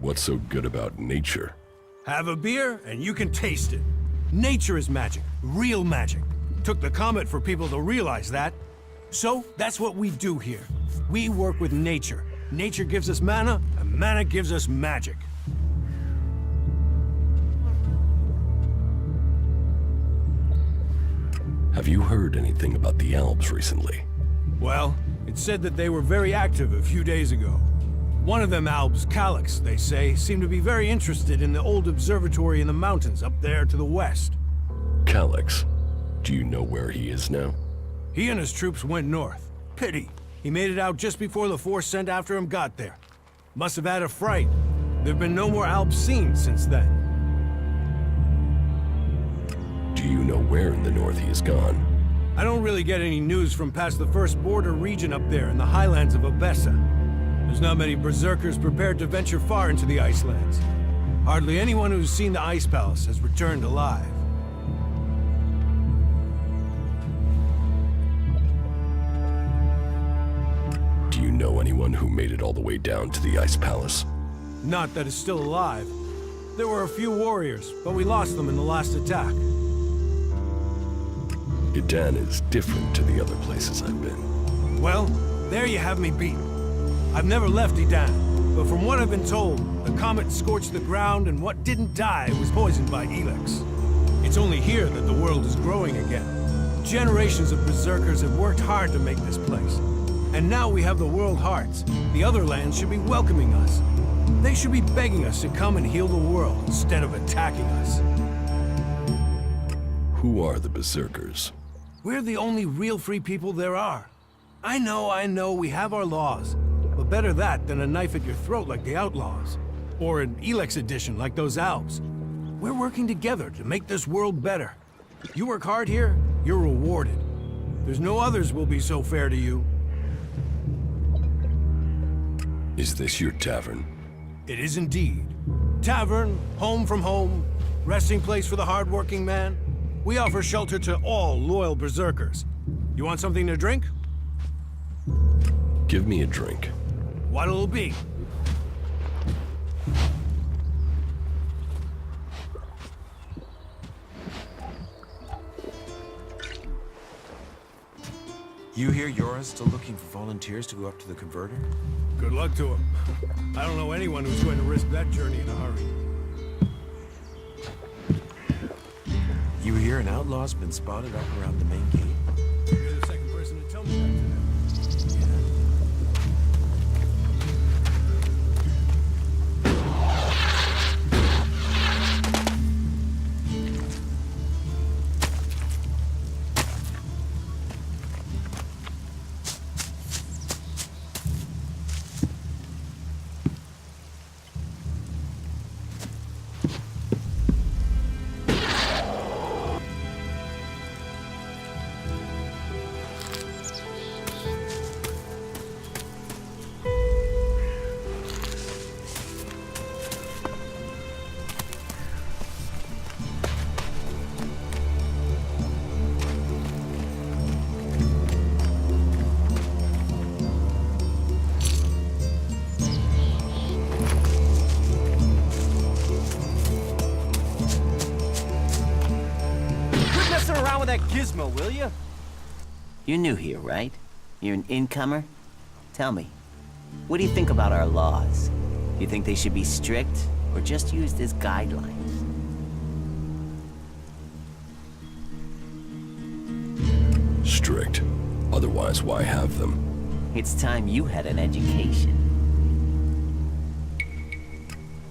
What's so good about nature? Have a beer, and you can taste it. Nature is magic. Real magic. Took the comet for people to realize that. So, that's what we do here. We work with nature. Nature gives us mana, and mana gives us magic. Have you heard anything about the Alps recently? Well, it's said that they were very active a few days ago. One of them Albs, Calyx, they say, seemed to be very interested in the old observatory in the mountains up there to the west. Calyx? Do you know where he is now? He and his troops went north. Pity. He made it out just before the force sent after him got there. Must have had a fright. There've been no more Alps seen since then. Do you know where in the north he is gone? I don't really get any news from past the first border region up there in the highlands of Abessa. There's not many berserkers prepared to venture far into the Icelands. Hardly anyone who's seen the Ice Palace has returned alive. Do you know anyone who made it all the way down to the Ice Palace? Not that is still alive. There were a few warriors, but we lost them in the last attack. Idan is different to the other places I've been. Well, there you have me beat. I've never left Idan, but from what I've been told, the comet scorched the ground and what didn't die was poisoned by ELEX. It's only here that the world is growing again. Generations of berserkers have worked hard to make this place. And now we have the World Hearts. The other lands should be welcoming us. They should be begging us to come and heal the world instead of attacking us. Who are the berserkers? We're the only real free people there are. I know, we have our laws. But better that than a knife at your throat like the outlaws. Or an ELEX edition like those Alps. We're working together to make this world better. You work hard here, you're rewarded. There's no others will be so fair to you. Is this your tavern? It is indeed. Tavern, home from home, resting place for the hard-working man. We offer shelter to all loyal berserkers. You want something to drink? Give me a drink. What'll it be? You hear Yora's still looking for volunteers to go up to the converter? Good luck to him. I don't know anyone who's going to risk that journey in a hurry. You hear an outlaw's been spotted up around the main gate? You're the second person to tell me that today. That gizmo, will you? You're new here, right? You're an incomer? Tell me, what do you think about our laws? Do you think they should be strict, or just used as guidelines? Strict. Otherwise, why have them? It's time you had an education.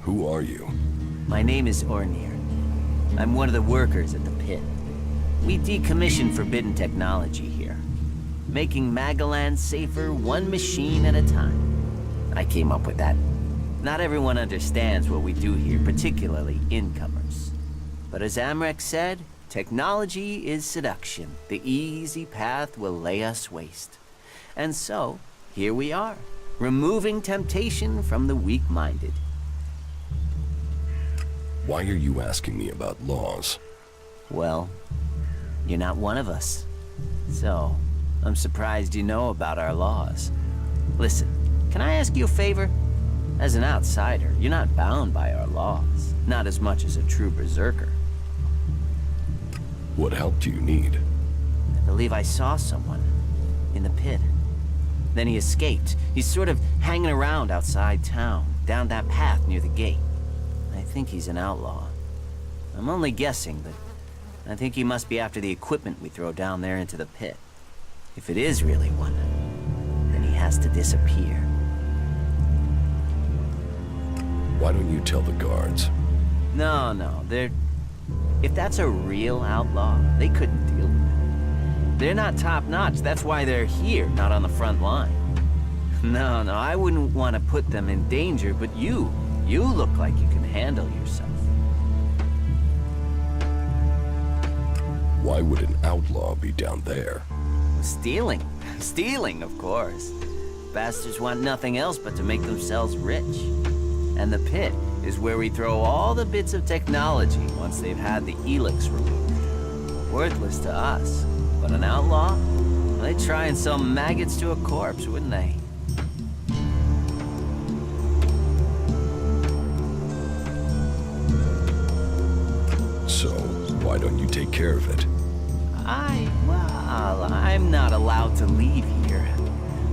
Who are you? My name is Ornir. I'm one of the workers at the pit. We decommission forbidden technology here, making Magaland safer one machine at a time. I came up with that Not everyone understands what we do here, particularly incomers. But as Amrek said, technology is seduction. The easy path will lay us waste. And so, here we are, removing temptation from the weak-minded. Why are you asking me about laws? Well, you're not one of us. So, I'm surprised you know about our laws. Listen, can I ask you a favor? As an outsider, you're not bound by our laws. Not as much as a true berserker. What help do you need? I believe I saw someone in the pit. Then he escaped. He's sort of hanging around outside town, down that path near the gate. I think he's an outlaw. I'm only guessing, but I think he must be after the equipment we throw down there into the pit. If it is really one, then he has to disappear. Why don't you tell the guards? No, they're... If that's a real outlaw, they couldn't deal with it. They're not top-notch, that's why they're here, not on the front line. No, I wouldn't want to put them in danger, but you look like you can handle yourself. Why would an outlaw be down there? Stealing, of course. Bastards want nothing else but to make themselves rich. And the pit is where we throw all the bits of technology once they've had the ELEX removed. Worthless to us, but an outlaw? They'd try and sell maggots to a corpse, wouldn't they? So, why don't you take care of it? Well, I'm not allowed to leave here.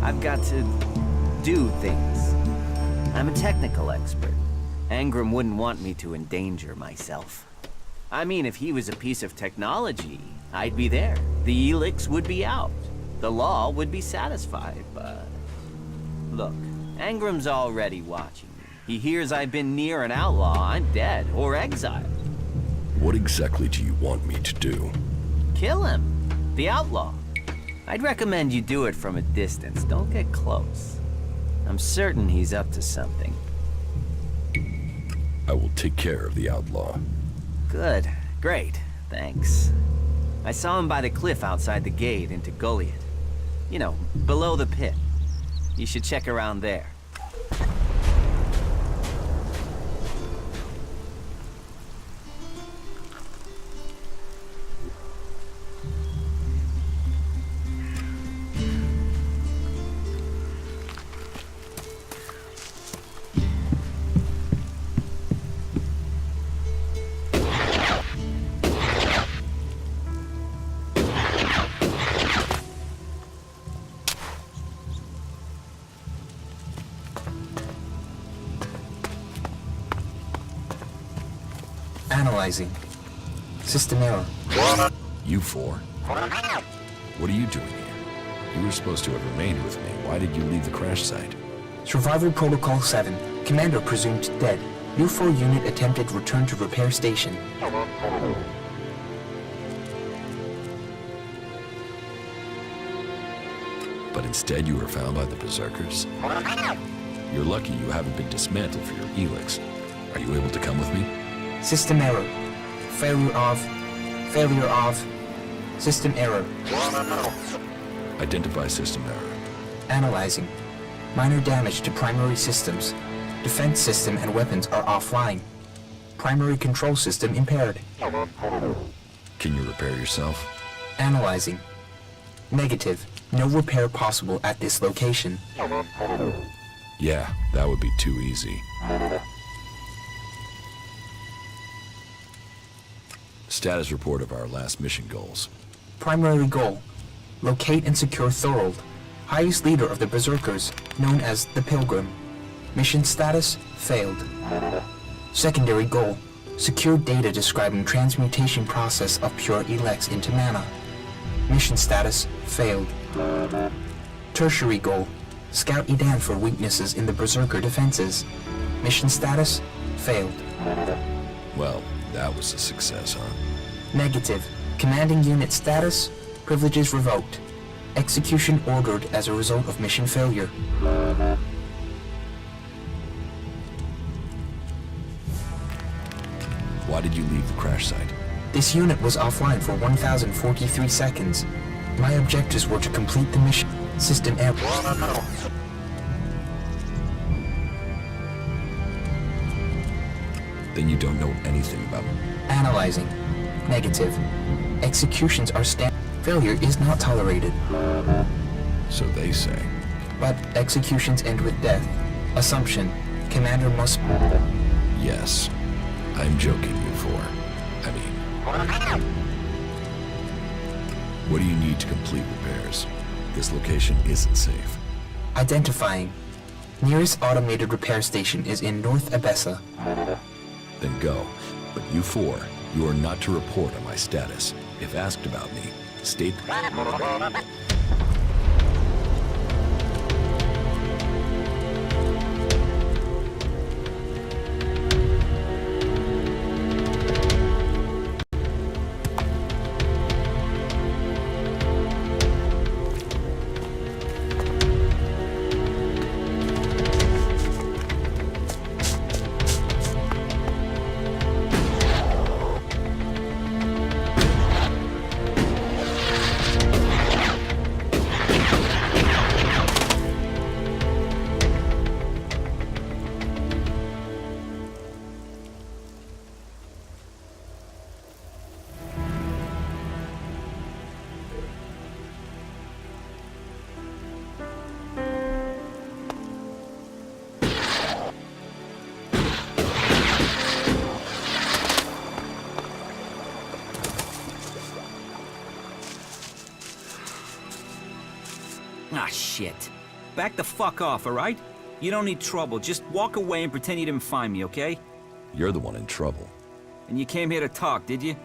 I've got to do things. I'm a technical expert. Angram wouldn't want me to endanger myself. I mean, if he was a piece of technology, I'd be there. The ELEX would be out. The law would be satisfied, but... Look, Angram's already watching me. He hears I've been near an outlaw, I'm dead, or exiled. What exactly do you want me to do? Kill him. The outlaw. I'd recommend you do it from a distance. Don't get close. I'm certain he's up to something. I will take care of the outlaw. Good. Great. Thanks. I saw him by the cliff outside the gate into Goliath. You know, below the pit. You should check around there. Analyzing. System error. You four? What are you doing here? You were supposed to have remained with me. Why did you leave the crash site? Survival Protocol 7. Commander presumed dead. U4 unit attempted return to repair station. But instead you were found by the Berserkers? You're lucky you haven't been dismantled for your ELEX. Are you able to come with me? System error. Failure of. System error. Identify system error. Analyzing. Minor damage to primary systems. Defense system and weapons are offline. Primary control system impaired. Can you repair yourself? Analyzing. Negative. No repair possible at this location. Yeah, that would be too easy. Status report of our last mission goals. Primary goal. Locate and secure Thorold, highest leader of the Berserkers, known as the Pilgrim. Mission status, failed. Secondary goal. Secure data describing transmutation process of pure ELEX into mana. Mission status, failed. Tertiary goal. Scout Edan for weaknesses in the Berserker defenses. Mission status, failed. Well, that was a success, huh? Negative. Commanding unit status, privileges revoked. Execution ordered as a result of mission failure. Why did you leave the crash site? This unit was offline for 1,043 seconds. My objectives were to complete the mission. System error. Then you don't know anything about me. Analyzing. Negative. Executions are failure is not tolerated. So they say. But executions end with death. Assumption. Commander must... Yes. I'm joking you for. I mean... What do you need to complete repairs? This location isn't safe. Identifying. Nearest automated repair station is in North Abessa. Then go. But you four, you are not to report on my status. If asked about me, state... Ah, shit. Back the fuck off, alright? You don't need trouble. Just walk away and pretend you didn't find me, okay? You're the one in trouble. And you came here to talk, did you?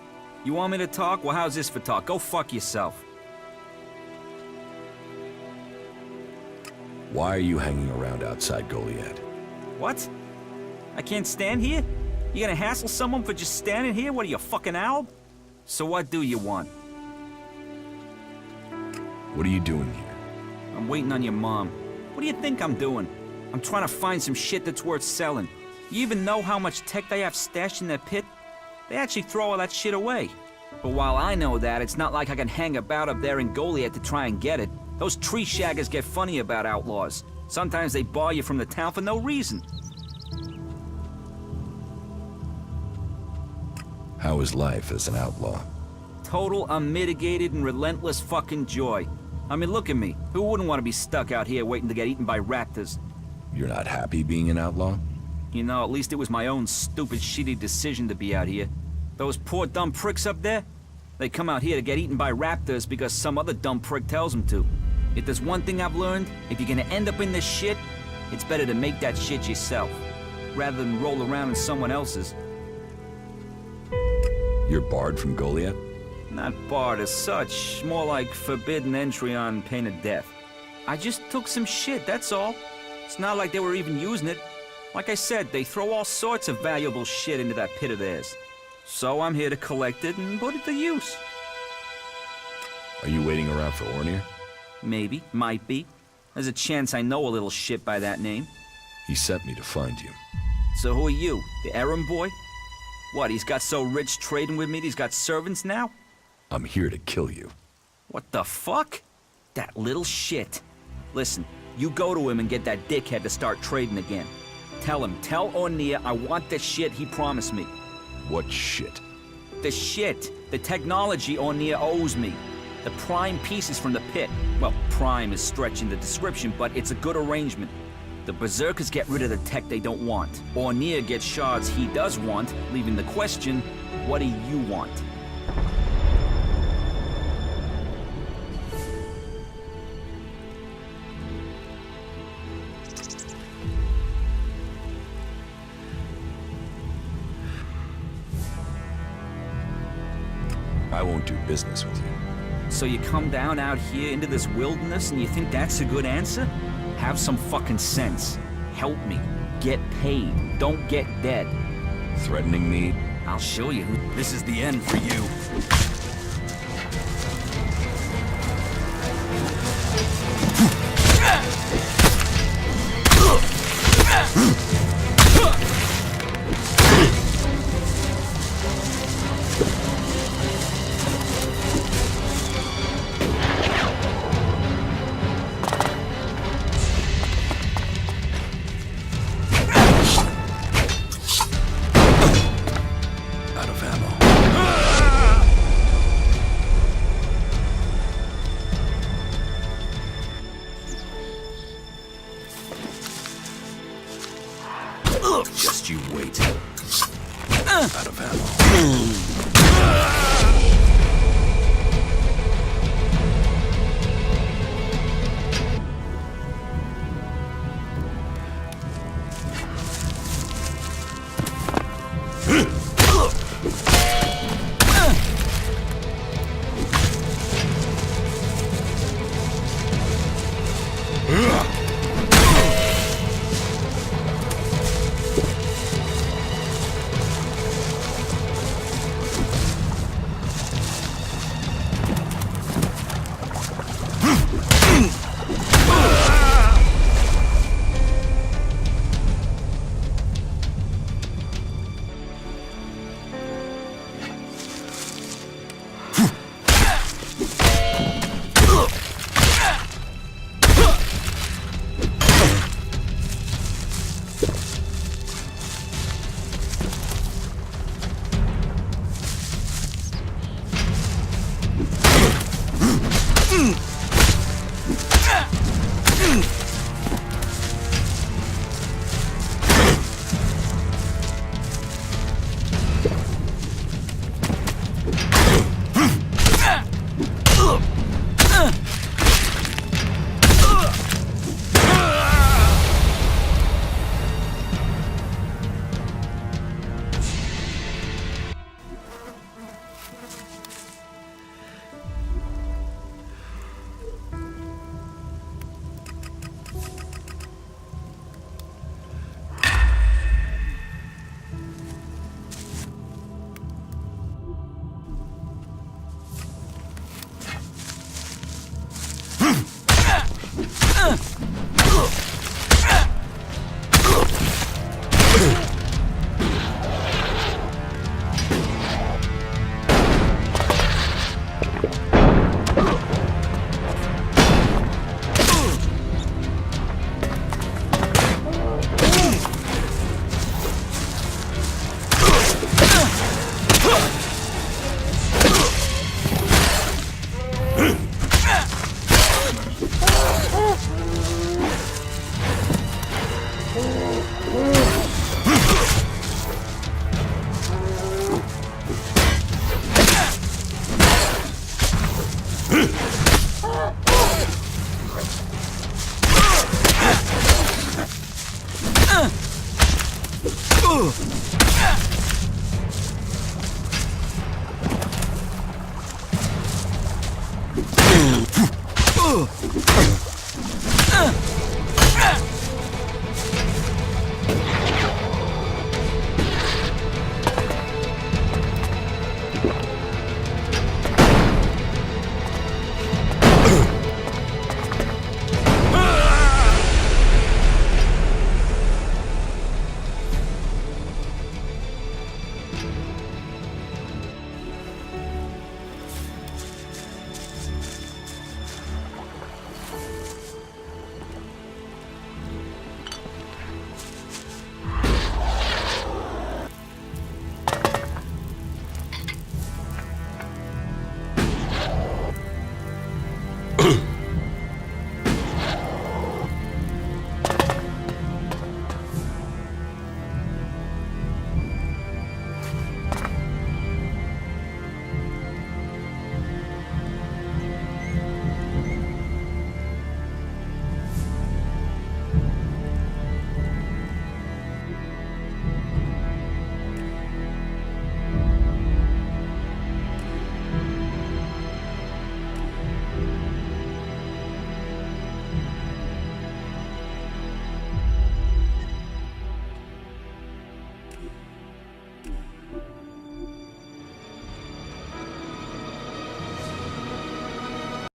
You want me to talk? Well, how's this for talk? Go fuck yourself. Why are you hanging around outside Goliad? What? I can't stand here? You gonna hassle someone for just standing here? What are you, a fucking owl? So what do you want? What are you doing here? I'm waiting on your mom. What do you think I'm doing? I'm trying to find some shit that's worth selling. You even know how much tech they have stashed in their pit? They actually throw all that shit away. But while I know that, it's not like I can hang about up there in Goliad to try and get it. Those tree shaggers get funny about outlaws. Sometimes they bar you from the town for no reason. How is life as an outlaw? Total, unmitigated, and relentless fucking joy. I mean, look at me. Who wouldn't want to be stuck out here waiting to get eaten by raptors? You're not happy being an outlaw? You know, at least it was my own stupid, shitty decision to be out here. Those poor dumb pricks up there? They come out here to get eaten by raptors because some other dumb prick tells them to. If there's one thing I've learned, if you're gonna end up in this shit, it's better to make that shit yourself, rather than roll around in someone else's. You're barred from Goliad? Not barred as such, more like forbidden entry on pain of death. I just took some shit, that's all. It's not like they were even using it. Like I said, they throw all sorts of valuable shit into that pit of theirs. So I'm here to collect it and put it to use. Are you waiting around for Ornir? Maybe, might be. There's a chance I know a little shit by that name. He sent me to find you. So who are you, the errand boy? What, he's got so rich trading with me he's got servants now? I'm here to kill you. What the fuck? That little shit. Listen, you go to him and get that dickhead to start trading again. Tell Ornir I want the shit he promised me. What shit? The shit. The technology Ornir owes me. The prime pieces from the pit. Well, prime is stretching the description, but it's a good arrangement. The Berserkers get rid of the tech they don't want. Ornir gets shards he does want, leaving the question, what do you want? I won't do business with you. So you come down out here into this wilderness and you think that's a good answer? Have some fucking sense. Help me. Get paid. Don't get dead. Threatening me? I'll show you. This is the end for you. you wait. Out of ammo.